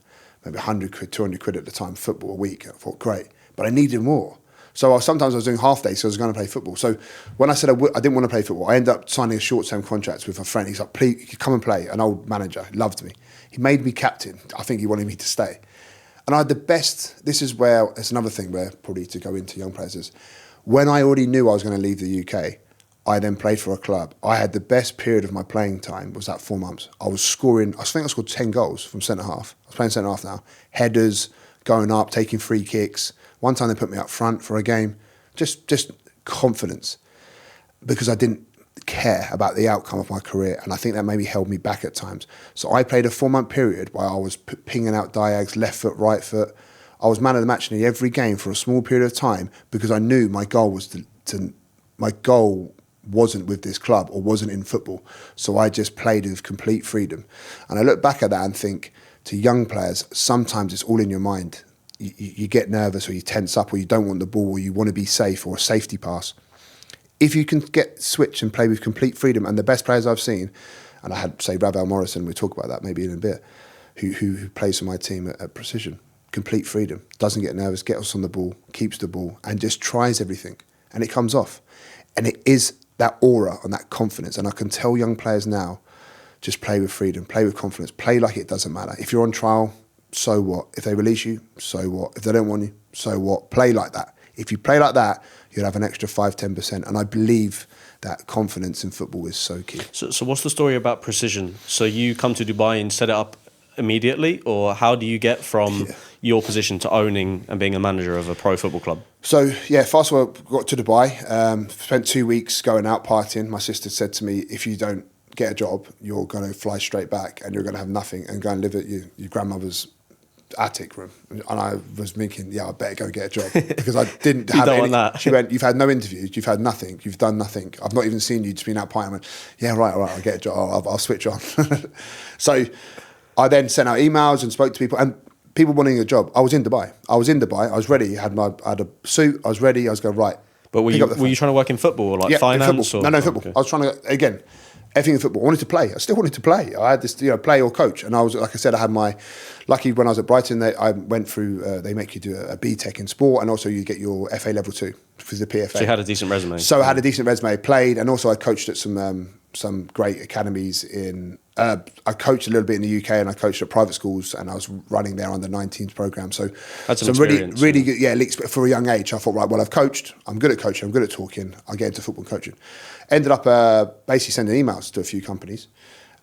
maybe 100 quid, 200 quid at the time, football a week. I thought, great, but I needed more. So sometimes I was doing half days, so I was going to play football. So when I said I didn't want to play football, I ended up signing a short-term contract with a friend. He's like, please, come and play. An old manager, loved me. He made me captain. I think he wanted me to stay. And I had the best, this is where, it's another thing where probably to go into young players is, when I already knew I was going to leave the UK, I then played for a club. I had the best period of my playing time, was that 4 months. I was scoring, I think I scored 10 goals from centre-half. I was playing centre-half now. Headers, going up, taking free kicks. One time they put me up front for a game. Just confidence. Because I didn't care about the outcome of my career, and I think that maybe held me back at times. So I played a 4 month period where I was pinging out diags, left foot, right foot. I was man of the match in every game for a small period of time because I knew my goal was my goal wasn't with this club or wasn't in football. So I just played with complete freedom. And I look back at that and think, to young players, sometimes it's all in your mind. You get nervous, or you tense up, or you don't want the ball, or you want to be safe, or a safety pass. If you can get switch and play with complete freedom, and the best players I've seen, and I had, say, Ravel Morrison, we'll talk about that maybe in a bit, who plays for my team at Precision. Complete freedom, doesn't get nervous, gets on the ball, keeps the ball, and just tries everything. And it comes off. And it is that aura and that confidence. And I can tell young players now, just play with freedom, play with confidence, play like it doesn't matter. If you're on trial, so what? If they release you, so what? If they don't want you, so what? Play like that. If you play like that, you'll have an extra 5-10%. And I believe that confidence in football is so key. So what's the story about Precision? So you come to Dubai and set it up immediately, or how do you get from your position to owning and being a manager of a pro football club? So yeah, first of all, got to Dubai, spent 2 weeks going out partying. My sister said to me, if you don't get a job, you're going to fly straight back and you're going to have nothing and go and live at your grandmother's attic room. And I was thinking, yeah, I better go get a job because I didn't have any. She went, you've had no interviews, you've had nothing, you've done nothing. I've not even seen you, just been out partying. I went, yeah, right, all right, I'll get a job, I'll switch on. So I then sent out emails and spoke to people, and people wanting a job. I was in Dubai. I was ready. I had a suit. I was ready. I was going, right. But were you trying to work in football or like finance? Football. No, football. Okay. I was trying to, again, everything in football. I wanted to play. I still wanted to play. I had this, play or coach. And I was, like I said, I had lucky when I was at Brighton, I went through, they make you do a BTEC in sport, and also you get your FA level 2 for the PFA. So you had a decent resume. So I had a decent resume, played, and also I coached at some great academies in, I coached a little bit in the UK, and I coached at private schools, and I was running their under 19s program. So that's some really good, at least for a young age. I thought, right, well, I've coached, I'm good at coaching, I'm good at talking, I'll get into football coaching. Ended up basically sending emails to a few companies,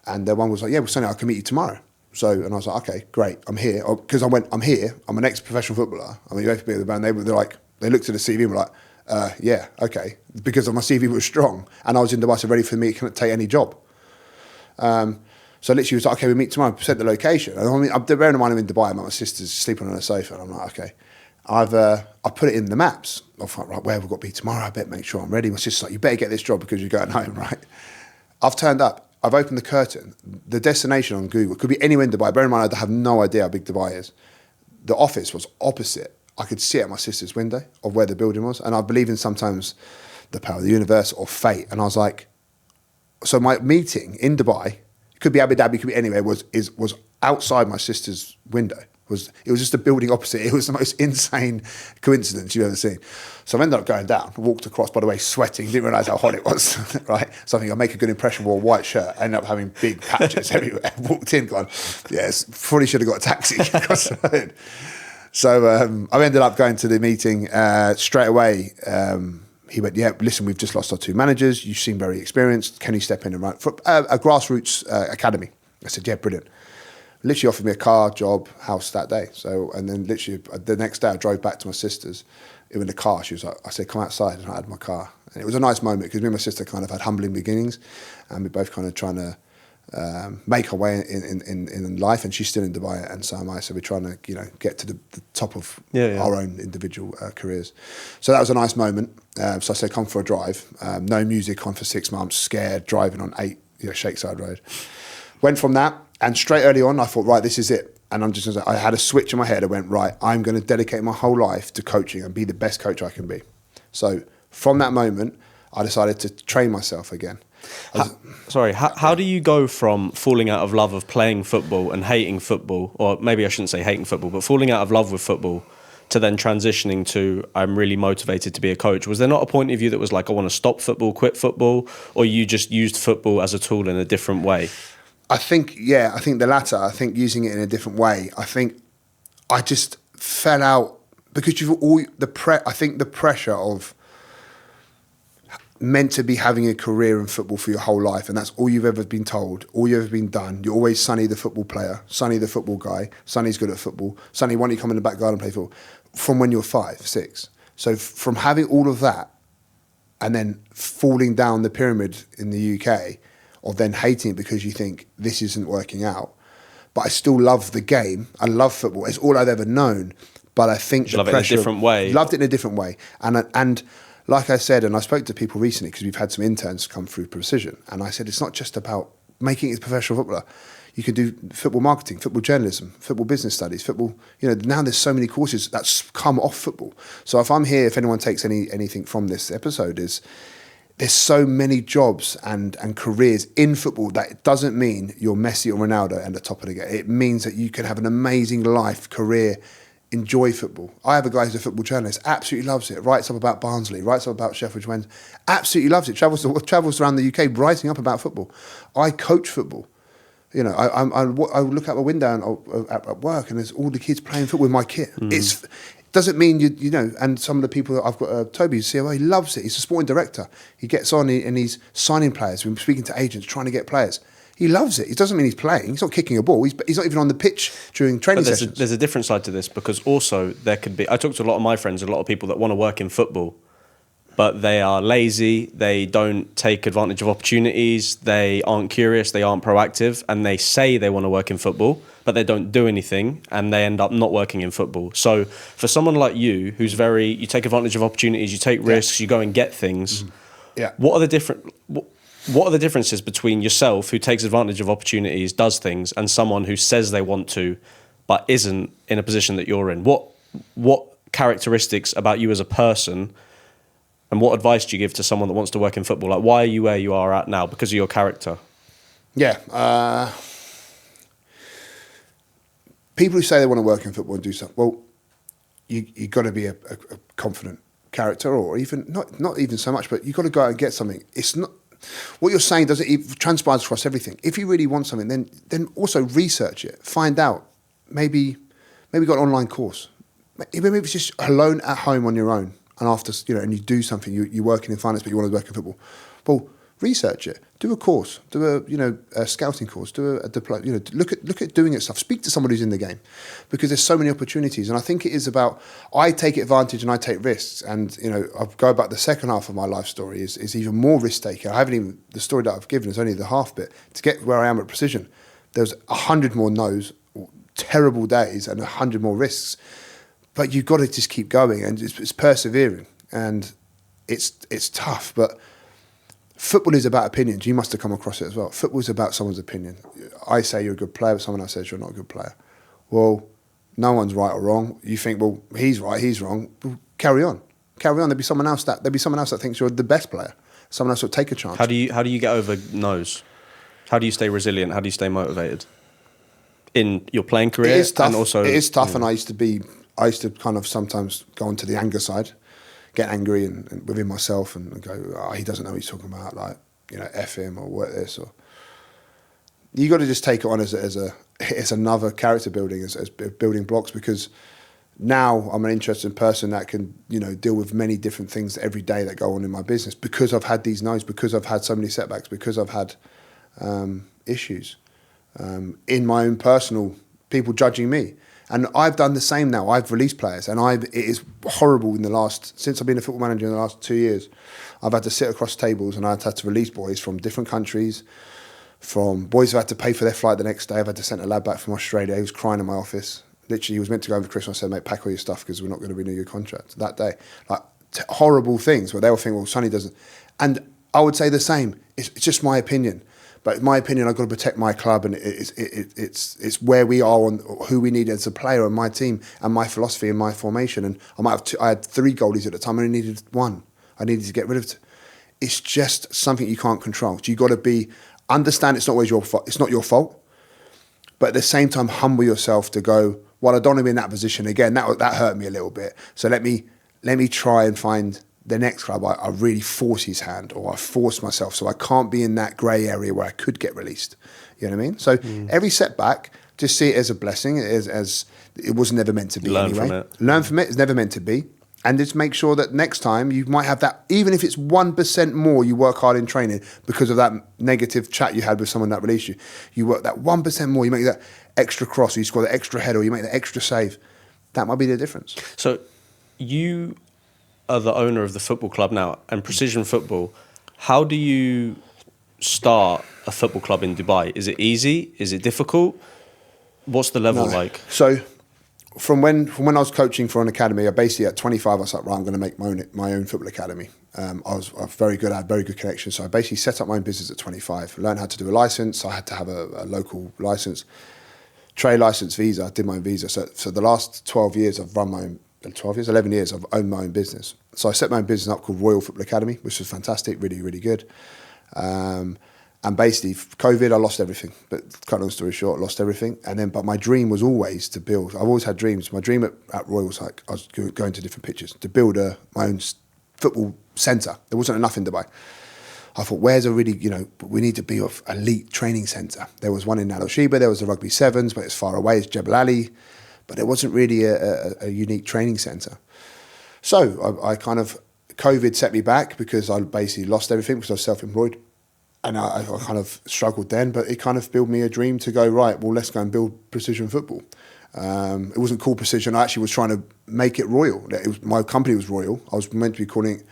and one was like, yeah, well, Sonny, I can meet you tomorrow. So, and I was like, okay, great, I'm here. Because I'm here, I'm an ex-professional footballer. I mean, you have to be at the band, they looked at the CV and were like, yeah, okay, because my CV was strong, and I was in Dubai, so ready for me to take any job. So literally was like, okay, we meet tomorrow, sent the location. And I mean, bearing in mind I'm in Dubai, my sister's sleeping on a sofa, and I'm like, okay. I put it in the maps. I thought, right, where we've got to be tomorrow, I better make sure I'm ready. My sister's like, you better get this job because you're going home, right? I've turned up, I've opened the curtain. The destination on Google could be anywhere in Dubai. Bear in mind, I have no idea how big Dubai is. The office was opposite. I could see at my sister's window of where the building was. And I believe in sometimes the power of the universe or fate. And I was like, so my meeting in Dubai, it could be Abu Dhabi, could be anywhere, was outside my sister's window. It was just a building opposite. It was the most insane coincidence you've ever seen. So I ended up going down, walked across, by the way, sweating, didn't realise how hot it was, right? So I think I'll make a good impression, wore a white shirt, ended up having big patches everywhere. Walked in, gone, yes, probably should have got a taxi across the road. So I ended up going to the meeting straight away. He went, yeah, listen, we've just lost our 2 managers. You seem very experienced. Can you step in and run for a grassroots academy? I said, yeah, brilliant. Literally offered me a car, job, house that day. So, and then literally the next day I drove back to my sister's in the car. She was like, I said, come outside, and I had my car. And it was a nice moment because me and my sister kind of had humbling beginnings, and we both kind of trying to make our way in life, and she's still in Dubai, and so am I. So we're trying to, get to the top of our own individual careers. So that was a nice moment. So I said, come for a drive. No music on for 6 months, scared, driving on 8 Shakeside Road. Went from that, and straight early on, I thought, right, this is it. And I had a switch in my head. I went, right, I'm going to dedicate my whole life to coaching and be the best coach I can be. So from that moment, I decided to train myself again. How do you go from falling out of love of playing football and hating football, or maybe I shouldn't say hating football, but falling out of love with football, to then transitioning to I'm really motivated to be a coach? Was there not a point of view that was like, I want to stop football, quit football, or you just used football as a tool in a different way? I think the latter. I think using it in a different way. I think I just fell out because I think the pressure of meant to be having a career in football for your whole life, and that's all you've ever been told, all you've ever been done. You're always Sonny the football player, Sonny the football guy, Sonny's good at football, Sonny, why don't you come in the back garden and play football? From when you're 5, 6. So from having all of that and then falling down the pyramid in the UK, or then hating it because you think this isn't working out, but I still love the game, I love football, it's all I've ever known, but I think the pressure... Loved it in a different way. Loved it in a different way. And like I said, and I spoke to people recently because we've had some interns come through Precision, and I said it's not just about making it a professional footballer. You can do football marketing, football journalism, football business studies, football. Now there's so many courses that's come off football. So if I'm here, if anyone takes anything from this episode, is there's so many jobs and careers in football that it doesn't mean you're Messi or Ronaldo at the top of the game. It means that you can have an amazing life, career, enjoy football. I have a guy who's a football journalist, absolutely loves it, writes up about Barnsley, writes up about Sheffield Wednesday, absolutely loves it, travels around the UK writing up about football. I coach football. I look out my window at work and there's all the kids playing football with my kit. It doesn't mean and some of the people that I've got, Toby, COO, he loves it. He's a sporting director. He gets on and he's signing players. We're speaking to agents, trying to get players. He loves it. It doesn't mean he's playing. He's not kicking a ball. He's not even on the pitch during training sessions. There's a different side to this, because also there could be... I talk to a lot of my friends, a lot of people that want to work in football, but they are lazy, they don't take advantage of opportunities, they aren't curious, they aren't proactive, and they say they want to work in football, but they don't do anything, and they end up not working in football. So for someone like you, who's you take advantage of opportunities, you take risks, you go and get things, what are the differences between yourself, who takes advantage of opportunities, does things, and someone who says they want to, but isn't in a position that you're in? What characteristics about you as a person, and what advice do you give to someone that wants to work in football? Like, why are you where you are at now? Because of your character? Yeah. People who say they want to work in football and do something, well, you got to be a confident character, or even not even so much, but you've got to go out and get something. It's not... What you're saying it transpires across everything. If you really want something, then also research it. Find out. Maybe got an online course. Maybe it's just alone at home on your own. And after and you do something, you're working in finance, but you want to work in football. Well, research it. Do a course. Do a scouting course. Do a diploma. Look at doing it stuff. Speak to somebody who's in the game, because there's so many opportunities. And I think it is about, I take advantage and I take risks. And I'll go back, the second half of my life story is even more risk taking. I haven't even, the story that I've given is only the half bit. To get where I am at Precision, there's 100 more no's, terrible days, and 100 more risks. But you've got to just keep going, and it's persevering, and it's tough. But football is about opinions. You must have come across it as well. Football is about someone's opinion. I say you're a good player, but someone else says you're not a good player. Well, no one's right or wrong. You think, well, he's right, he's wrong. Well, carry on. There'll be someone else that thinks you're the best player. Someone else will take a chance. How do you get over no's? How do you stay resilient? How do you stay motivated in your playing career? It is tough. And also, it is tough, and I used to kind of sometimes go onto the anger side, get angry and within myself and go, oh, he doesn't know what he's talking about, like, F him or what this, or you got to just take it on as another character building, as building blocks, because now I'm an interesting person that can, deal with many different things every day that go on in my business, because I've had these no's, because I've had so many setbacks, because I've had issues in my own personal, people judging me. And I've done the same now. I've released players, and it is horrible since I've been a football manager in the last 2 years. I've had to sit across tables, and I've had to release boys from different countries, from boys who had to pay for their flight the next day. I've had to send a lad back from Australia. He was crying in my office. Literally, he was meant to go over Christmas. I said, mate, pack all your stuff because we're not going to renew your contract that day. Like, horrible things where they'll think, well, Sonny doesn't. And I would say the same. It's just my opinion. But in my opinion, I've got to protect my club, and it's where we are and who we need as a player and my team and my philosophy and my formation. And I had 3 goalies at the time, and I needed 1. I needed to get rid of it's just something you can't control. So you got to understand it's not always your fault. It's not your fault, but at the same time, humble yourself to go, well, I don't want to be in that position again. That hurt me a little bit. So let me try and find the next club. I really force his hand, or I force myself, so I can't be in that grey area where I could get released. You know what I mean? So every setback, just see it as a blessing, as it was never meant to be. Learn anyway. from it. Learn from it. It's never meant to be. And just make sure that next time you might have that, even if it's 1% more, you work hard in training because of that negative chat you had with someone that released you. You work that 1% more, you make that extra cross, or you score that extra header, or you make that extra save. That might be the difference. So you are the owner of the football club now, and Precision Football. How do you start a football club in Dubai? Is it easy? Is it difficult? What's the level like? So from when I was coaching for an academy, I basically at 25, I was like, right, I'm going to make my own football academy. I was very good, I had very good connections. So I basically set up my own business at 25, learned how to do a license. I had to have a local license, trade license, visa. I did my own visa. So the last 12 years, I've run my own, 11 years, I've owned my own business. So I set my own business up called Royal Football Academy, which was fantastic, really, really good. And basically, COVID, I lost everything. But cut long story short, I lost everything. But my dream was always to build. I've always had dreams. My dream at Royal was like, I was going to different pitches, to build my own football centre. There wasn't enough in Dubai. I thought, where's a really, we need to be an elite training centre. There was one in Al Sheba, there was the Rugby Sevens, but it's far away, it's Jebel Ali. But it wasn't really a unique training centre. So I kind of, COVID set me back because I basically lost everything because I was self-employed. And I kind of struggled then, but it kind of built me a dream to go, right, well, let's go and build Precision Football. It wasn't called Precision. I actually was trying to make it Royal. My company was Royal. I was meant to be calling it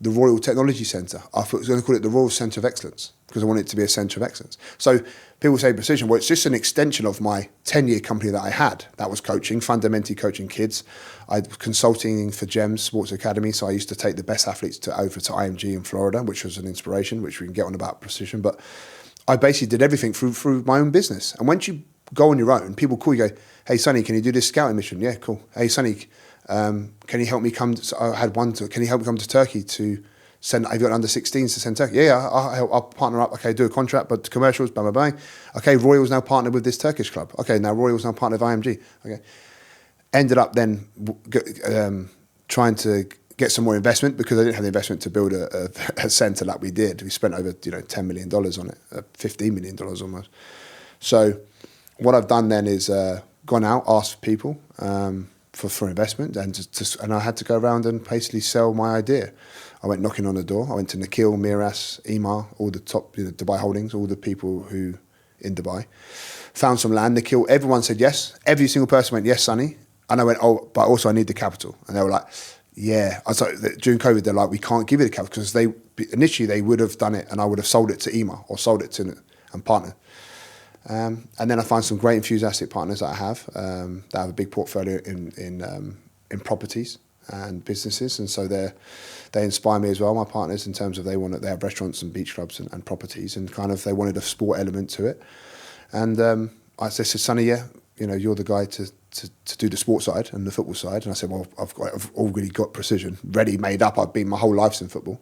the Royal Technology Centre. I thought I was going to call it the Royal Centre of Excellence because I wanted it to be a centre of excellence. So people say Precision. Well, it's just an extension of my 10-year company that I had. That was coaching, fundamentally coaching kids. I was consulting for GEMS Sports Academy, so I used to take the best athletes over to IMG in Florida, which was an inspiration, which we can get on about Precision. But I basically did everything through my own business. And once you go on your own, people call you, go, hey, Sonny, can you do this scouting mission? Yeah, cool. Hey, Sonny, can you help me come? I had one. Can you help me come to Turkey to send? I've got under 16s to send Turkey. Yeah, I'll partner up. Okay, do a contract, but commercials, blah blah blah. Okay, Royal's now partnered with this Turkish club. Okay, now Royal's now partnered with IMG. Okay, ended up then trying to get some more investment because I didn't have the investment to build a centre like we did. We spent over $10 million on it, $15 million almost. So what I've done then is gone out, asked people for investment, and I had to go around and basically sell my idea. I went knocking on the door. I went to Nikhil, Miras, Emar, all the top Dubai holdings, all the people who in Dubai. Found some land. Nikhil, everyone said yes. Every single person went, yes, Sonny. And I went, oh, but also I need the capital. And they were like, yeah. I was like, during COVID, they're like, we can't give you the capital because initially they would have done it and I would have sold it to Emar or sold it to and partner. And then I find some great enthusiastic partners that I have that have a big portfolio in properties and businesses, and so they inspire me as well. My partners, in terms of they have restaurants and beach clubs and properties, and kind of they wanted a sport element to it. And I said, Sonny, yeah, you're the guy to do the sports side and the football side. And I said, well, I've already got Precision ready, made up. I've been my whole life's in football,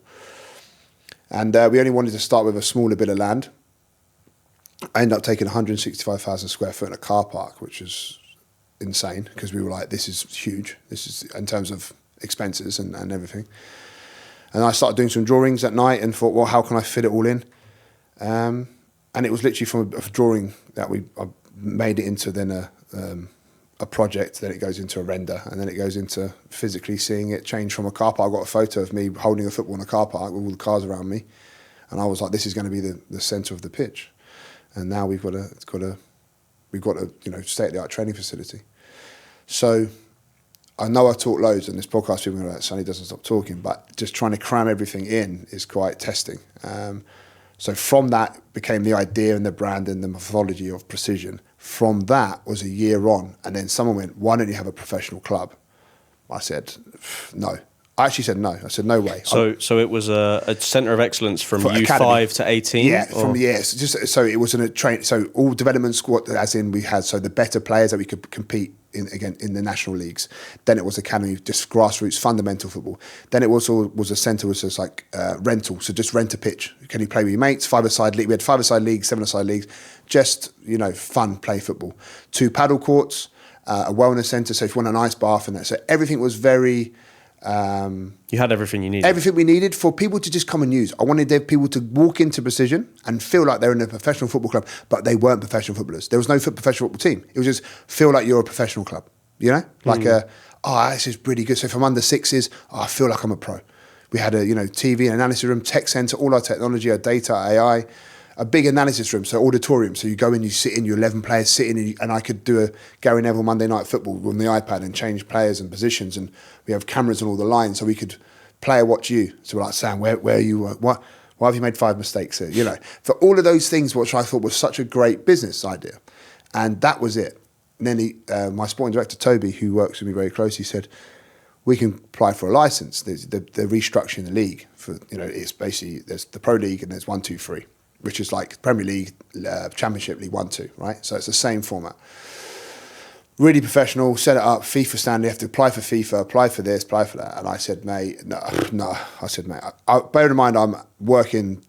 and we only wanted to start with a smaller bit of land. I ended up taking 165,000 square foot in a car park, which is insane because we were like, this is huge. This is in terms of expenses and everything. And I started doing some drawings at night and thought, well, how can I fit it all in? And it was literally from a drawing that I made it into then a project, then it goes into a render, and then it goes into physically seeing it change from a car park. I got a photo of me holding a football in a car park with all the cars around me. And I was like, this is going to be the centre of the pitch. And now we've got a state-of-the-art training facility. So I know I talk loads on this podcast. People are like, Sonny doesn't stop talking, but just trying to cram everything in is quite testing. So from that became the idea and the brand and the methodology of Precision. From that was a year on, and then someone went, why don't you have a professional club? I said, no, I actually said no. I said, no way. So it was a centre of excellence from For U5 academy. to 18? Yeah, so it was in a train. So all development squad, as in we had, so the better players that we could compete in again in the national leagues. Then it was academy, just grassroots, fundamental football. Then it was a centre, was just like rental, so just rent a pitch. Can you play with your mates? Five-a-side league. We had five-a-side leagues, seven-a-side leagues. Just fun, play football. 2 paddle courts, a wellness centre. So if you want an ice bath and that, so everything was very. You had everything you needed. Everything we needed for people to just come and use. I wanted people to walk into Precision and feel like they're in a professional football club, but they weren't professional footballers. There was no professional football team. It was just feel like you're a professional club, like this is really good. So if I'm under sixes, I feel like I'm a pro. We had a TV and analysis room, tech centre, all our technology, our data, AI, a big analysis room, so auditorium. So you go in, you sit in, your 11 players sit in, and I could do a Gary Neville Monday Night Football on the iPad and change players and positions, and we have cameras on all the lines, so we could player watch you. So we're like, Sam, where are you? Why have you made 5 mistakes here? For all of those things, which I thought was such a great business idea, and that was it. And then my sporting director Toby, who works with me very closely, said, we can apply for a license. They're restructuring the league for it's basically there's the Pro League and there's 1, 2, 3. Which is like Premier League, Championship League 1, 2, right? So it's the same format. Really professional, set it up, FIFA standard, you have to apply for FIFA, apply for this, apply for that. And I said, mate, no. I said, mate, bear in mind I'm working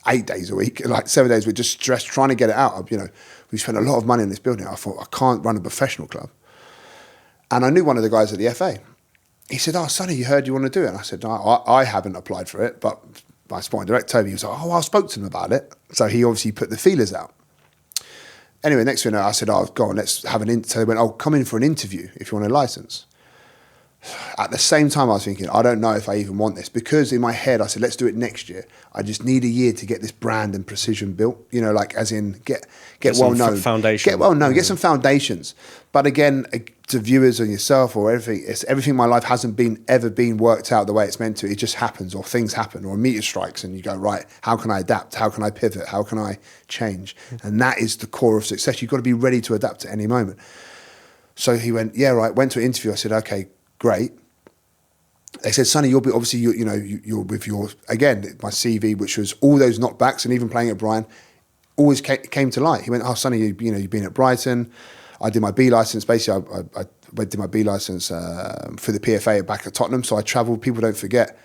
8 days a week, like 7 days, we're just stressed trying to get it out. We spent a lot of money on this building. I thought, I can't run a professional club. And I knew one of the guys at the FA. He said, Sonny, you heard you want to do it? And I said, no, I haven't applied for it, but my sporting director, Toby, was like, I spoke to him about it. So he obviously put the feelers out. Anyway, next thing I said, go on, let's have an interview. So they went, come in for an interview if you want a license. At the same time, I was thinking, I don't know if I even want this, because in my head, I said, let's do it next year. I just need a year to get this brand and Precision built, like as in get well known. Foundation. Get well known, get some foundations. But again, to viewers and yourself or everything in my life hasn't ever been worked out the way it's meant to. It just happens, or things happen, or a meteor strikes and you go, right, how can I adapt? How can I pivot? How can I change? And that is the core of success. You've got to be ready to adapt at any moment. So he went, yeah, right, went to an interview. I said, okay, great. They said, Sonny, you'll be obviously, you're with your, again, my CV, which was all those knockbacks and even playing at Brighton, always came to light. He went, Sonny, you've been at Brighton. I did my B license. Basically, I did my B license for the PFA back at Tottenham. So I travelled. People don't forget,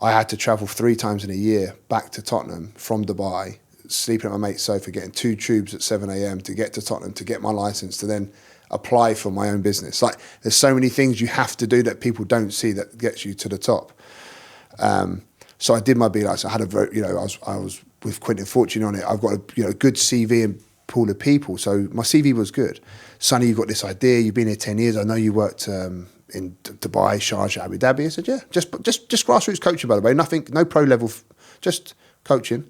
I had to travel 3 times in a year back to Tottenham from Dubai, sleeping at my mate's sofa, getting 2 tubes at 7 a.m. to get to Tottenham, to get my license, to then apply for my own business. Like, there's so many things you have to do that people don't see that gets you to the top. So I did my B license. I had a very, I was with Quentin Fortune on it. I've got a good CV and pool of people. So my CV was good. Sonny, you've got this idea. You've been here 10 years. I know you worked in Dubai, Sharjah, Abu Dhabi. I said, yeah, just grassroots coaching, by the way. Nothing, no pro level, just coaching.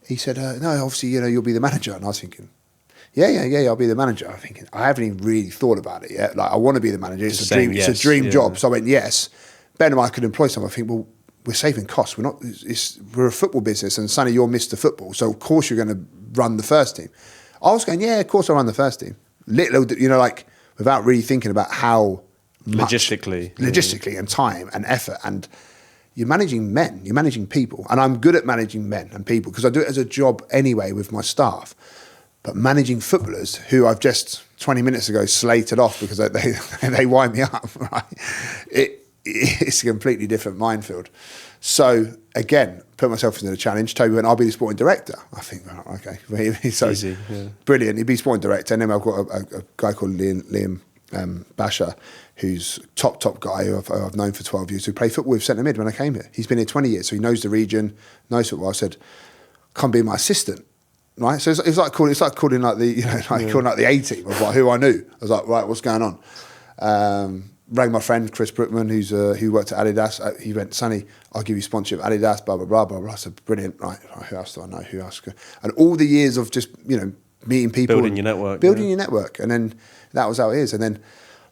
He said, no, obviously, you'll be the manager. And I was thinking, yeah, I'll be the manager. I'm thinking, I haven't even really thought about it yet. Like, I want to be the manager. It's a dream job. So I went, yes. Ben and I could employ someone. I think, well, we're saving costs. We're a football business, and Sonny, you're Mr. Football. So of course you're going to run the first team. I was going, yeah, of course I'll run the first team. Like without really thinking about how much, logistically and time and effort. And you're managing men, you're managing people. And I'm good at managing men and people because I do it as a job anyway with my staff. But managing footballers who I've just 20 minutes ago slated off because they wind me up, right? It's a completely different minefield. So again, put myself into the challenge. Toby went, I'll be the sporting director. I think, oh, okay. So easy, yeah. Brilliant. He'd be sporting director. And then I've got a guy called Liam Basher, who's top guy who I've known for 12 years, who played football with centre mid when I came here. He's been here 20 years, so he knows the region, knows football. I said, come be my assistant. Right, so it's like calling like the calling like the A team of like who I knew. I was like, right, what's going on? Rang my friend Chris Brookman, who worked at Adidas. He went, Sonny, I'll give you sponsorship at Adidas. Blah blah blah blah blah. I said, brilliant. Right, who else do I know? Who else? And all the years of just meeting people, building your network, and then that was how it is. And then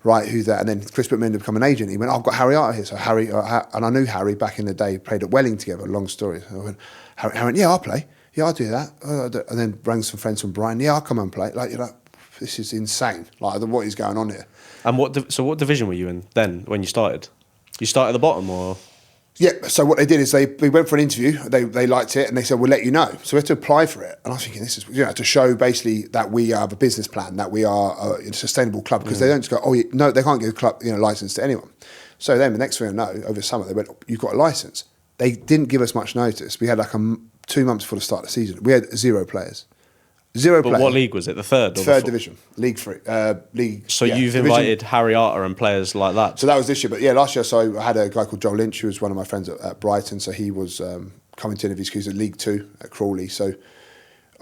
right, who's that? And then Chris Brookman ended up becoming an agent. He went, I've got Harry out here. So Harry, and I knew Harry back in the day. Played at Welling together. Long story. So I went, Harry went, yeah, I'll play. Yeah, I'll do that. And then rang some friends from Brighton. Yeah, I'll come and play. Like, this is insane. Like, what is going on here? And what division were you in then when you started? You start at the bottom, or? Yeah, so what they did is we went for an interview, they liked it, and they said, we'll let you know. So we had to apply for it. And I was thinking, this is, to show basically that we have a business plan, that we are a sustainable club, because they don't just go, no, they can't give a club, license to anyone. So then the next thing I know, over summer, they went, you've got a license. They didn't give us much notice. We had 2 months before the start of the season. We had 0 players. But what league was it? The third? Third division, League 3. League. So you've invited Harry Arter and players like that? So that was this year. But yeah, last year, so I had a guy called Joel Lynch, who was one of my friends at Brighton. So he was coming to interviews because he was at League 2 at Crawley. So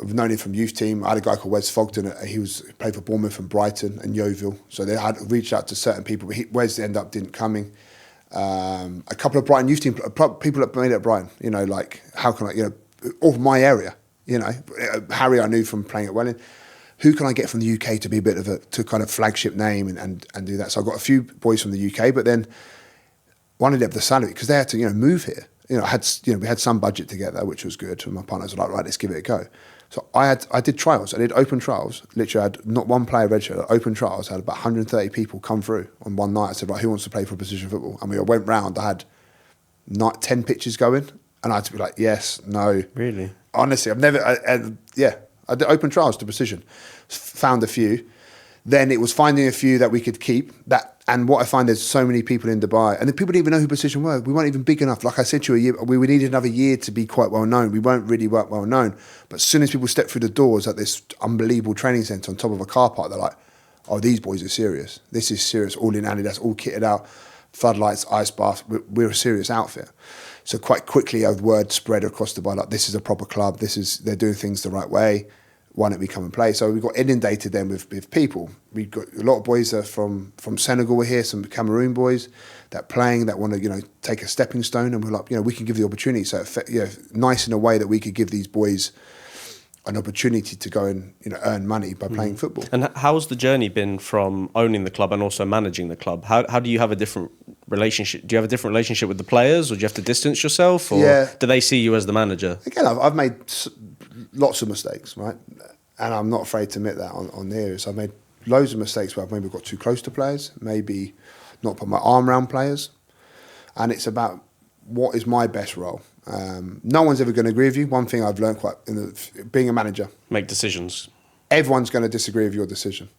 I've known him from youth team. I had a guy called Wes Fogden. He played for Bournemouth and Brighton and Yeovil. So they had reached out to certain people. But Wes ended up didn't coming. A couple of Brighton youth team people that made it at Brighton. Like how can I, of my area. Harry I knew from playing at Welling. Who can I get from the UK to be a bit of to kind of flagship name and do that? So I got a few boys from the UK, but then wanted to have the salary because they had to move here. We had some budget together, which was good. And my partners were like, right, let's give it a go. So I did trials. I did open trials. Literally, I had not one player registered. Open trials. I had about 130 people come through on one night. I said, right, who wants to play for position football? And we went round. I had 10 pitches going, and I had to be like, yes, no. Really? Honestly, I've never, I did open trials to precision, found a few. Then it was finding a few that we could keep. And what I find, there's so many people in Dubai, and the people didn't even know who precision were. We weren't even big enough. Like I said to you, we needed another year to be quite well known. We weren't really well known. But as soon as people stepped through the doors at this unbelievable training centre on top of a car park, they're like, oh, these boys are serious. This is serious. All in Adidas, all kitted out, floodlights, ice baths. We're a serious outfit. So quite quickly, a word spread across Dubai, like this is a proper club. They're doing things the right way. Why don't we come and play? So we got inundated then with people. We got a lot of boys that from Senegal were here, some Cameroon boys that playing that want to take a stepping stone, and we're like we can give the opportunity. So nice in a way that we could give these boys an opportunity to go and earn money by playing football. And how's the journey been from owning the club and also managing the club? How do you have a different relationship? Do you have a different relationship with the players, or do you have to distance yourself, or do they see you as the manager? Again, I've made lots of mistakes, right? And I'm not afraid to admit that on there. So I've made loads of mistakes where I've maybe got too close to players, maybe not put my arm around players. And it's about what is my best role. No one's ever going to agree with you. One thing I've learned being a manager. Make decisions. Everyone's going to disagree with your decision.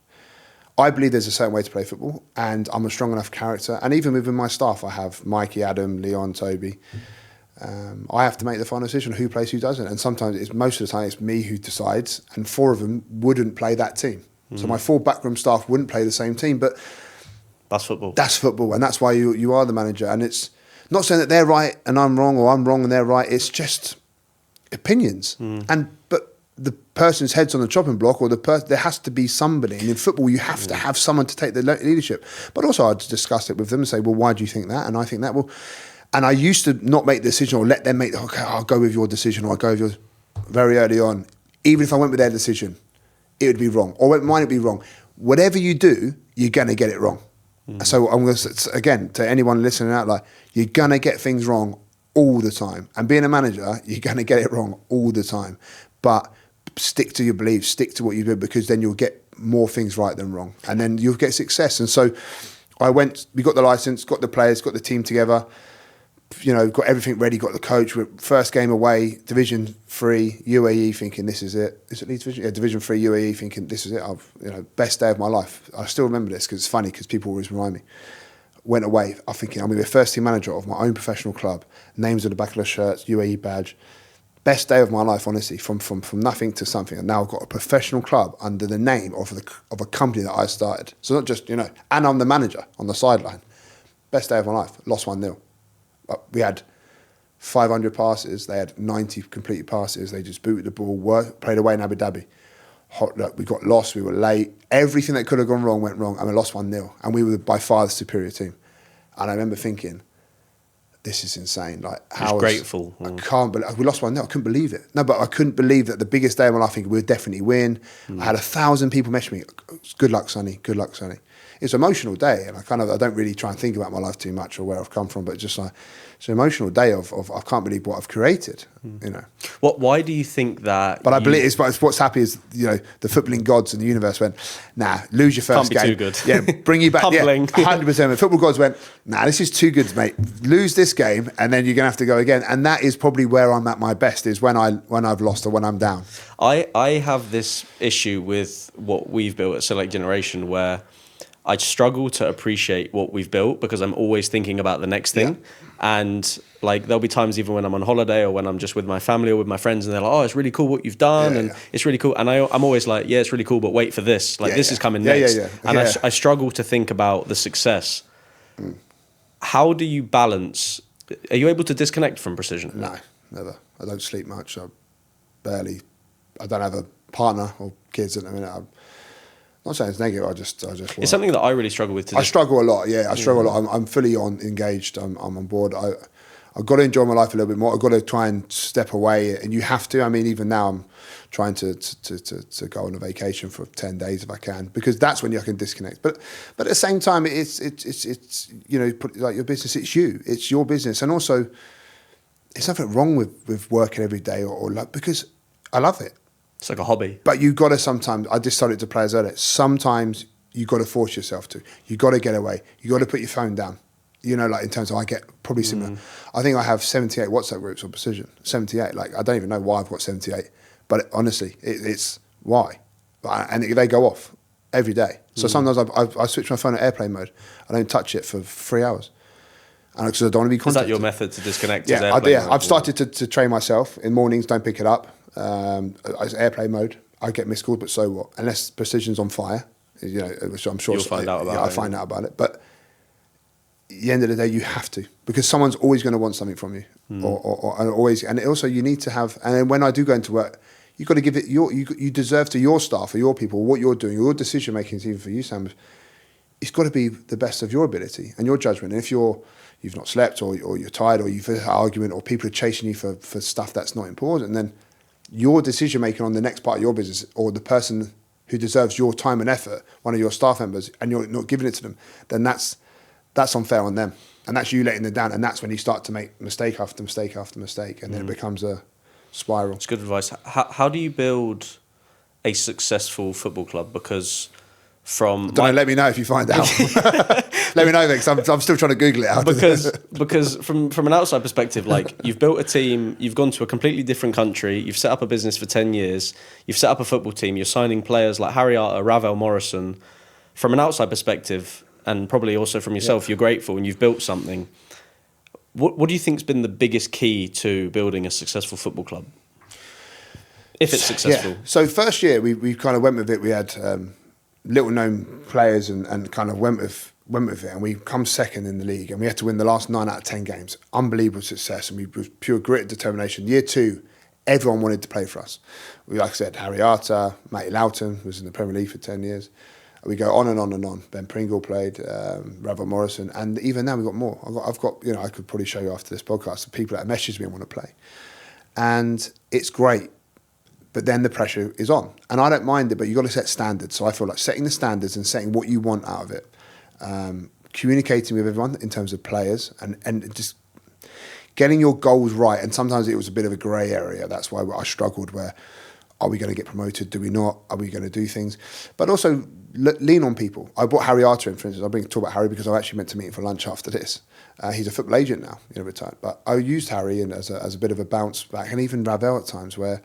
I believe there's a certain way to play football, and I'm a strong enough character. And even within my staff, I have Mikey, Adam, Leon, Toby. I have to make the final decision who plays, who doesn't. And sometimes, most of the time, it's me who decides, and 4 of them wouldn't play that team. So my 4 backroom staff wouldn't play the same team, but that's football. That's football, and that's why you are the manager. And it's not saying that they're right and I'm wrong, or I'm wrong and they're right. It's just opinions. But the person's head's on the chopping block, or there has to be somebody. And in football, you have to have someone to take the leadership. But also, I'd discuss it with them and say, well, why do you think that? And I think that. Well, and I used to not make the decision, or let them make. Okay, I'll go with your decision, or I'll go with yours. Very early on, even if I went with their decision, it would be wrong, or it might be wrong. Whatever you do, you're gonna get it wrong. So I'm going to, again, to anyone listening out, like, you're going to get things wrong all the time. And being a manager, you're going to get it wrong all the time. But stick to your beliefs, stick to what you do, because then you'll get more things right than wrong. And then you'll get success. And so we got the license, got the players, got the team together, got everything ready, got the coach. First game away, Division 3, UAE, thinking this is it. Is it Leeds Division? Yeah, Division 3, UAE, thinking this is it. Best day of my life. I still remember this because it's funny, because people always remind me. Went away, I'm thinking I'm going to be a first team manager of my own professional club. Names on the back of the shirts, UAE badge. Best day of my life, honestly, from nothing to something. And now I've got a professional club under the name of a company that I started. So not just, and I'm the manager on the sideline. Best day of my life. Lost 1-0. We had 500 passes. They had 90 completed passes. They just booted the ball, played away in Abu Dhabi. We got lost. We were late. Everything that could have gone wrong went wrong, and we lost 1-0. And we were by far the superior team. And I remember thinking, this is insane. Like, how grateful. I can't believe we lost 1-0. I couldn't believe it. No, but I couldn't believe that the biggest day of my life, thinking we'll definitely win. I had 1,000 people message me, good luck, Sonny. Good luck, Sonny. It's an emotional day, and I don't really try and think about my life too much or where I've come from, but just like, it's an emotional day of I can't believe what I've created. you know. Why do you think that? But I believe it's what's happy is, you know, the footballing gods in the universe went, nah, lose your first Can't be game. too good. Yeah, bring you back. Humbling. Yeah, 100%. The football gods went, nah, this is too good, mate. Lose this game, and then you're gonna have to go again. And that is probably where I'm at my best, is when I've lost or when I'm down. I have this issue with what we've built at Select Generation, where I struggle to appreciate what we've built because I'm always thinking about the next thing. Yeah. And like there'll be times even when I'm on holiday or when I'm just with my family or with my friends and they're like, oh, it's really cool what you've done and it's really cool. And I'm always like, yeah, it's really cool, but wait for this. Like this is coming next. And I struggle to think about the success. How do you balance? Are you able to disconnect from precision? No, never. I don't sleep much. I don't have a partner or kids at the minute. I'm not saying it's negative. I just. It's something that I really struggle with. I struggle a lot. Yeah, I struggle a lot. I'm fully engaged. I'm on board. I've got to enjoy my life a little bit more. I've got to try and step away, and you have to. I mean, even now I'm trying to go on a vacation for 10 days if I can, because that's when you can disconnect. But at the same time, it's you know, like your business. It's your business, and also there's nothing wrong with working every day or like, because I love it. It's like a hobby. But you got to sometimes, I just started to players earlier, sometimes you got to force yourself to. You got to get away. You got to put your phone down. You know, like in terms of, I get probably similar. I think I have 78 WhatsApp groups on precision. 78. Like, I don't even know why I've got 78. But honestly, it's why. And they go off every day. So sometimes I switch my phone to airplane mode. I don't touch it for 3 hours. And because I don't want to be contacted. Is that your method to disconnect? Yeah, I've started to train myself. In mornings, don't pick it up. It's airplane mode. I get missed calls, but so what? Unless precision's on fire, you know, which I'm sure you'll find out about. Yeah, I find out about it. But at the end of the day, you have to, because someone's always going to want something from you, or always. And also, you need to have. And then when I do go into work, you've got to give it. You deserve to your staff or your people what you're doing. Your decision making, even for you, Sam. It's got to be the best of your ability and your judgment. And if you've not slept, or you're tired, or you've had an argument, or people are chasing you for stuff that's not important, then your decision making on the next part of your business, or the person who deserves your time and effort, one of your staff members, and you're not giving it to them, then that's unfair on them, and that's you letting them down, and that's when you start to make mistake after mistake after mistake, and then it becomes a spiral. It's good advice. How do you build a successful football club? Because let me know if you find out. Let me know, because I'm still trying to Google it out. Because from an outside perspective, like, you've built a team, you've gone to a completely different country, you've set up a business for 10 years, you've set up a football team, you're signing players like Harry Arter, Ravel Morrison. From an outside perspective, and probably also from yourself, you're grateful and you've built something. What do you think's been the biggest key to building a successful football club? If it's successful. Yeah. So first year we kind of went with it. We had little known players and kind of went with it, and we come second in the league, and we had to win the last 9 out of 10 games. Unbelievable success, and we was pure grit and determination. Year 2, everyone wanted to play for us. Like I said, Harry Arter, Matty Loughton was in the Premier League for 10 years. We go on and on and on. Ben Pringle played, Ravel Morrison, and even now we've got more. I've got you know, I could probably show you after this podcast the people that message me and want to play, and it's great. But then the pressure is on, and I don't mind it. But you got to set standards. So I feel like setting the standards and setting what you want out of it, communicating with everyone in terms of players, and just getting your goals right. And sometimes it was a bit of a grey area. That's why I struggled. Where are we going to get promoted? Do we not? Are we going to do things? But also lean on people. I brought Harry Arter in, for instance. I talk about Harry because I actually meant to meet him for lunch after this. He's a football agent now, you know, retired. But I used Harry as a bit of a bounce back, and even Ravel at times where.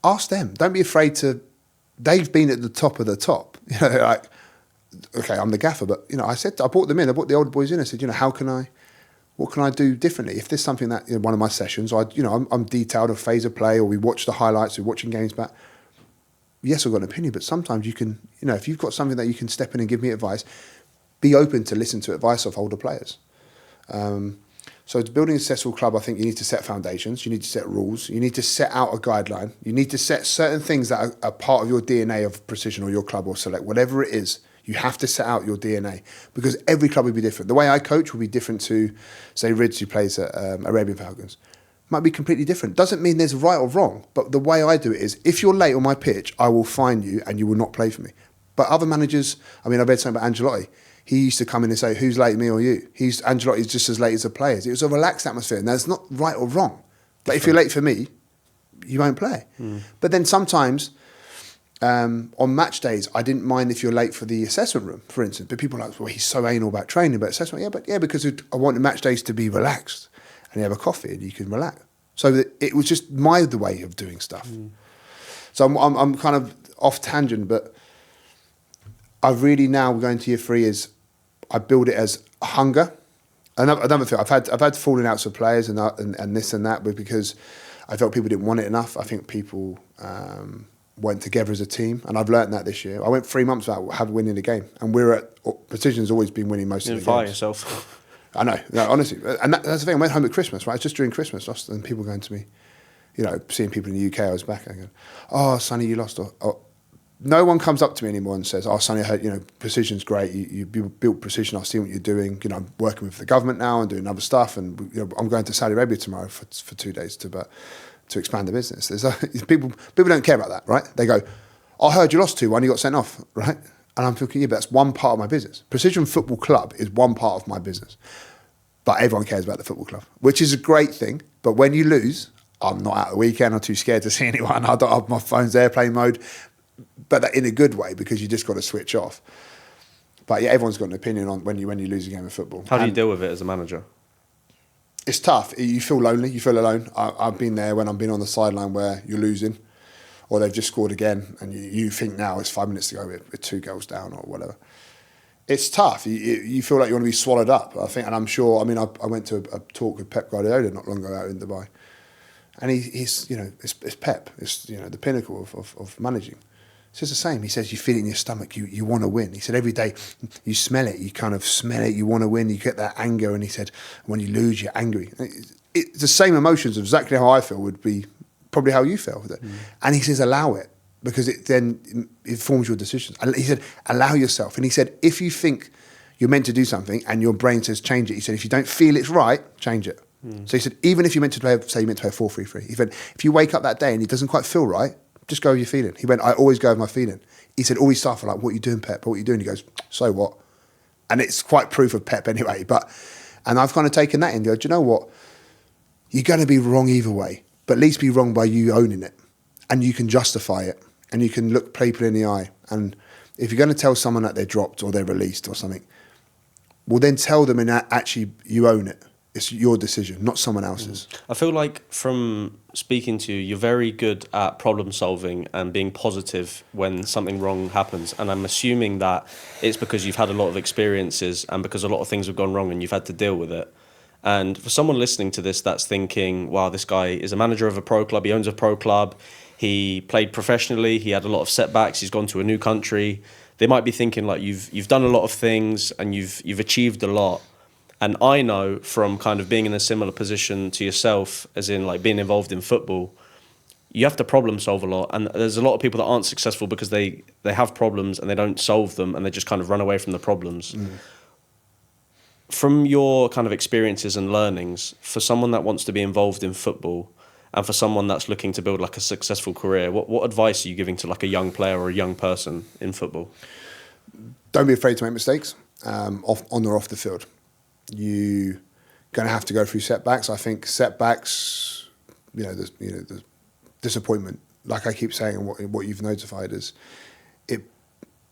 Ask them. Don't be afraid to. They've been at the top of the top. You know, like, okay, I'm the gaffer, but you know, I brought them in. I brought the old boys in. I said, you know, what can I do differently? If there's something that in one of my sessions, I'm detailed a phase of play, or we watch the highlights, we're watching games back. Yes, I've got an opinion, but sometimes you can, you know, if you've got something that you can step in and give me advice, be open to listen to advice of older players. So to building a successful club, I think you need to set foundations, you need to set rules, you need to set out a guideline, you need to set certain things that are part of your DNA of Precision or your club or Select, whatever it is, you have to set out your DNA, because every club will be different. The way I coach will be different to, say, Rids, who plays at Arabian Falcons. Might be completely different. Doesn't mean there's right or wrong, but the way I do it is, if you're late on my pitch, I will fine you and you will not play for me. But other managers, I mean, I read something about Ancelotti. He used to come in and say, who's late, me or you? Ancelotti's just as late as the players. It was a relaxed atmosphere, and that's not right or wrong. But if you're late for me, you won't play. But then sometimes on match days, I didn't mind if you're late for the assessment room, for instance. But people are like, well, he's so anal about training, but assessment, because I wanted match days to be relaxed, and you have a coffee and you can relax. So it was just the way of doing stuff. So I'm kind of off tangent, but I really now going to year 3 is I build it as hunger. Another thing, I've had falling outs with players and this and that, but because I felt people didn't want it enough. I think people went together as a team, and I've learned that this year. I went 3 months without winning a game, and Precision's always been winning most of the games. Fire yourself. I know, no, honestly, and that's the thing. I went home at Christmas, right? It's just during Christmas, lost, and people going to me, seeing people in the UK. I was back, and I go, "Oh, Sonny, you lost." Or, no one comes up to me anymore and says, "Oh, Sonny, I heard, Precision's great. You built Precision. I've seen what you're doing. I'm working with the government now and doing other stuff, and I'm going to Saudi Arabia tomorrow for 2 days to expand the business." People don't care about that, right? They go, "I heard you lost 2-1. You got sent off, right?" And I'm thinking, yeah, but that's one part of my business. Precision Football Club is one part of my business, but everyone cares about the football club, which is a great thing. But when you lose, I'm not out the weekend. I'm too scared to see anyone. I don't have my phone's airplane mode. But that in a good way, because you just got to switch off. But yeah, everyone's got an opinion on when you lose a game of football. How do you deal with it as a manager? It's tough. You feel lonely. You feel alone. I've been there when I've been on the sideline where you're losing, or they've just scored again, and you think now it's 5 minutes to go with 2 goals down or whatever. It's tough. You feel like you want to be swallowed up. I think, and I'm sure. I mean, I went to a talk with Pep Guardiola not long ago out in Dubai, and he's it's Pep. It's the pinnacle of managing. It's just the same. He says you feel it in your stomach. You want to win. He said every day you smell it. You kind of smell it. You want to win. You get that anger. And he said when you lose, you're angry. It's the same emotions of exactly how I feel would be probably how you felt with it. And he says allow it, because it forms your decisions. And he said allow yourself. And he said if you think you're meant to do something and your brain says change it, he said if you don't feel it's right, change it. So he said even if you're meant to play, say you're meant to play 4-3-3, he said if you wake up that day and it doesn't quite feel right, just go with your feeling. He went, I always go with my feeling. He said, all these stuff are like, what are you doing, Pep? What are you doing? He goes, so what? And it's quite proof of Pep anyway. And I've kind of taken that in. Do you know what? You're going to be wrong either way, but at least be wrong by you owning it. And you can justify it. And you can look people in the eye. And if you're going to tell someone that they're dropped or they're released or something, well, then tell them and actually you own it. It's your decision, not someone else's. I feel like from speaking to you, you're very good at problem solving and being positive when something wrong happens. And I'm assuming that it's because you've had a lot of experiences and because a lot of things have gone wrong and you've had to deal with it. And for someone listening to this that's thinking, wow, this guy is a manager of a pro club, he owns a pro club, he played professionally, he had a lot of setbacks, he's gone to a new country. They might be thinking like you've done a lot of things and you've achieved a lot. And I know from kind of being in a similar position to yourself, as in like being involved in football, you have to problem solve a lot. And there's a lot of people that aren't successful because they have problems and they don't solve them and they just kind of run away from the problems. From your kind of experiences and learnings, for someone that wants to be involved in football and for someone that's looking to build like a successful career, what advice are you giving to like a young player or a young person in football? Don't be afraid to make mistakes on or off the field. You're going to have to go through setbacks. I think setbacks, the disappointment, like I keep saying, and what you've notified is,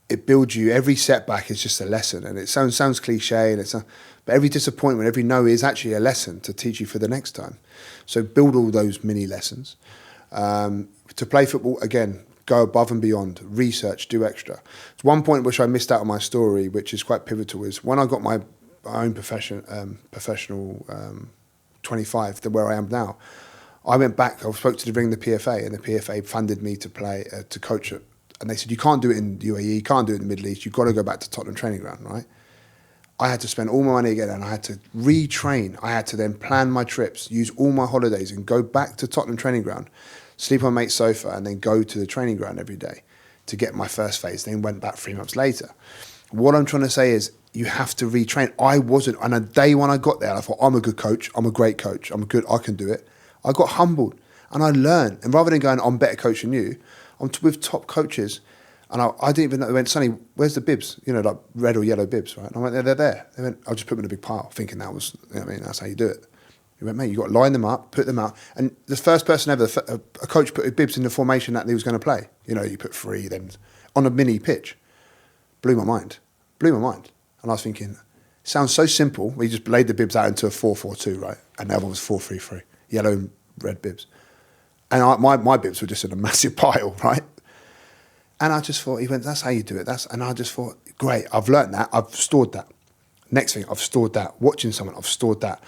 it builds you. Every setback is just a lesson, and it sounds cliche, but every disappointment, every no is actually a lesson to teach you for the next time. So build all those mini lessons. To play football again, go above and beyond, research, do extra. It's one point which I missed out on my story, which is quite pivotal, is when I got my own professional 25, where I am now, I went back, I spoke to the PFA, and the PFA funded me to play, to coach it. And they said, you can't do it in the UAE, you can't do it in the Middle East, you've got to go back to Tottenham training ground, right? I had to spend all my money again, and I had to retrain. I had to then plan my trips, use all my holidays, and go back to Tottenham training ground, sleep on my mate's sofa, and then go to the training ground every day to get my first phase, then went back 3 months later. What I'm trying to say is, you have to retrain. I wasn't. On a day when I got there, I thought, I'm a good coach. I'm a great coach. I can do it. I got humbled and I learned. And rather than going, I'm a better coach than you, I'm with top coaches. And I didn't even know. They went, Sonny, where's the bibs? Like red or yellow bibs, right? And I went, they're there. They went, I'll just put them in a big pile, thinking that was, that's how you do it. He went, mate, you got to line them up, put them out. And the first person ever, a coach put bibs in the formation that he was going to play. You know, you put 3, then on a mini pitch. Blew my mind. And I was thinking, sounds so simple. We just laid the bibs out into a 4-4-2, right? And the other one was 4-3-3, yellow and red bibs. And my bibs were just in a massive pile, right? And I just thought, he went, that's how you do it. And I just thought, great, I've learnt that, I've stored that. Next thing, I've stored that. Watching someone, I've stored that.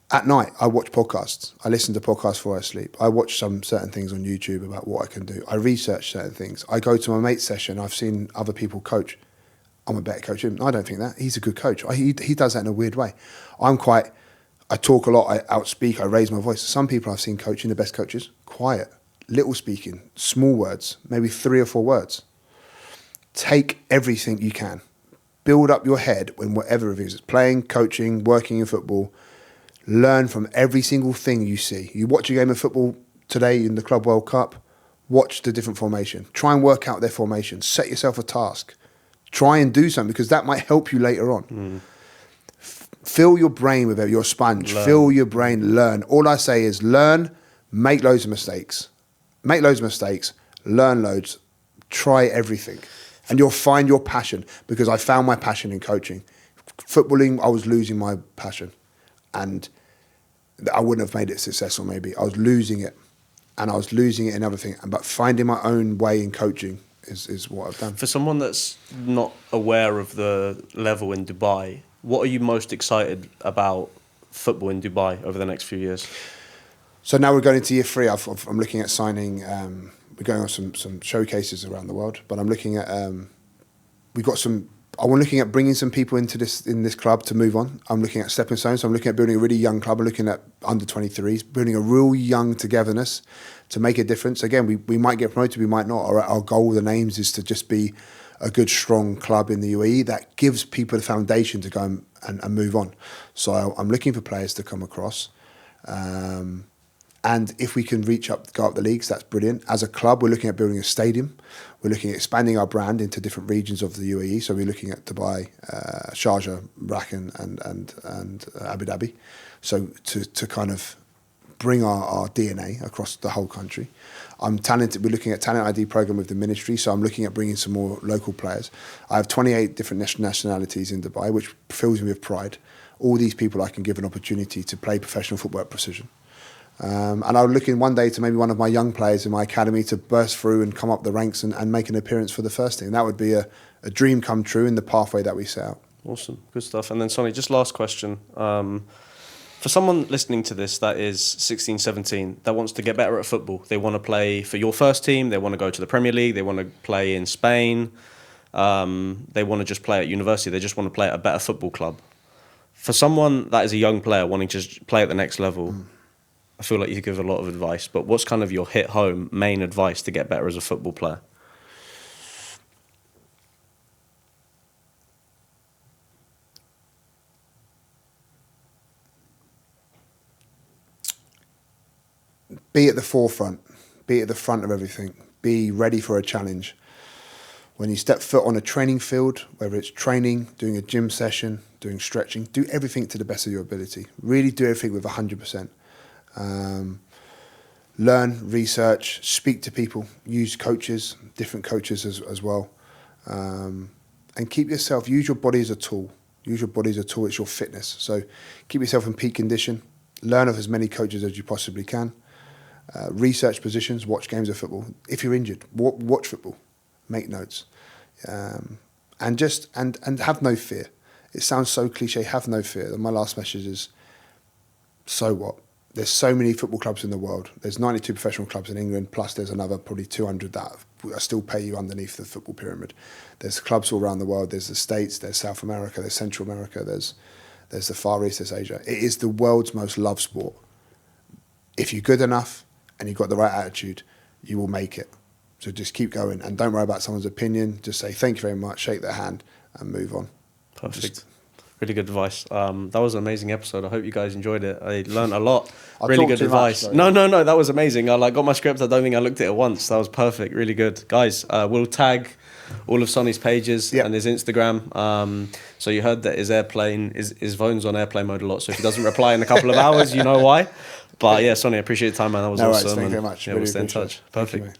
At night, I watch podcasts. I listen to podcasts before I sleep. I watch some certain things on YouTube about what I can do. I research certain things. I go to my mate's session. I've seen other people coach. I'm a better coach than him. I don't think that. He's a good coach. He does that in a weird way. I talk a lot, I outspeak, I raise my voice. Some people I've seen coaching, the best coaches, quiet, little speaking, small words, maybe 3 or 4 words. Take everything you can. Build up your head when whatever it is. It's playing, coaching, working in football. Learn from every single thing you see. You watch a game of football today in the Club World Cup, watch the different formation. Try and work out their formation. Set yourself a task. Try and do something because that might help you later on. Fill your brain with it, your sponge. Learn. Fill your brain, learn. All I say is learn, make loads of mistakes. Learn loads, try everything. And you'll find your passion because I found my passion in coaching. Footballing, I was losing my passion. And I wouldn't have made it successful maybe. I was losing it. And I was losing it in other things. But finding my own way in coaching is what I've done. For someone that's not aware of the level in Dubai, what are you most excited about football in Dubai over the next few years? So now we're going into year 3. I'm looking at signing. We're going on some showcases around the world, but I'm looking at. I'm looking at bringing some people into this club to move on. I'm looking at stepping stones. So I'm looking at building a really young club. I'm looking at under 23s, building a real young togetherness to make a difference. Again, we might get promoted, we might not. Our goal, the names, is to just be a good, strong club in the UAE that gives people the foundation to go and move on. So I'm looking for players to come across. And if we can go up the leagues, that's brilliant. As a club, we're looking at building a stadium. We're looking at expanding our brand into different regions of the UAE. So we're looking at Dubai, Sharjah, Rakan, and Abu Dhabi. So to kind of bring our DNA across the whole country. I'm talented. We're looking at talent ID program with the ministry. So I'm looking at bringing some more local players. I have 28 different nationalities in Dubai, which fills me with pride. All these people I can give an opportunity to play professional football at precision. And I'm looking one day to maybe one of my young players in my academy to burst through and come up the ranks and make an appearance for the first team. That would be a dream come true in the pathway that we set out. Awesome, good stuff. And then Sonny, just last question. For someone listening to this that is 16, 17, that wants to get better at football, they want to play for your first team, they want to go to the Premier League, they want to play in Spain, they want to just play at university, they just want to play at a better football club. For someone that is a young player wanting to just play at the next level, I feel like you give a lot of advice, but what's kind of your hit-home main advice to get better as a football player? Be at the forefront. Be at the front of everything. Be ready for a challenge. When you step foot on a training field, whether it's training, doing a gym session, doing stretching, do everything to the best of your ability. Really do everything with 100%. Learn, research, speak to people, use coaches, different coaches as well. And keep yourself, use your body as a tool. Use your body as a tool, it's your fitness. So keep yourself in peak condition. Learn of as many coaches as you possibly can. Research positions, watch games of football. If you're injured, watch football, make notes. And have no fear. It sounds so cliche, have no fear. My last message is, so what? There's so many football clubs in the world. There's 92 professional clubs in England, plus there's another probably 200 that still pay you underneath the football pyramid. There's clubs all around the world. There's the States, there's South America, there's Central America, there's the Far East, there's Asia. It is the world's most loved sport. If you're good enough and you've got the right attitude, you will make it. So just keep going and don't worry about someone's opinion. Just say thank you very much, shake their hand and move on. Perfect. Really good advice. That was an amazing episode. I hope you guys enjoyed it. I learned a lot. I Really talked good too advice. much, No, that was amazing. I got my script. I don't think I looked at it once. That was perfect. Really good. Guys, we'll tag all of Sonny's pages and his Instagram. So you heard that his phone's on airplane mode a lot. So if he doesn't reply in a couple of hours, you know why. But yeah, Sonny, I appreciate your time, man. That was awesome. Thank you very much. Yeah, Really we'll stay in touch. Perfect.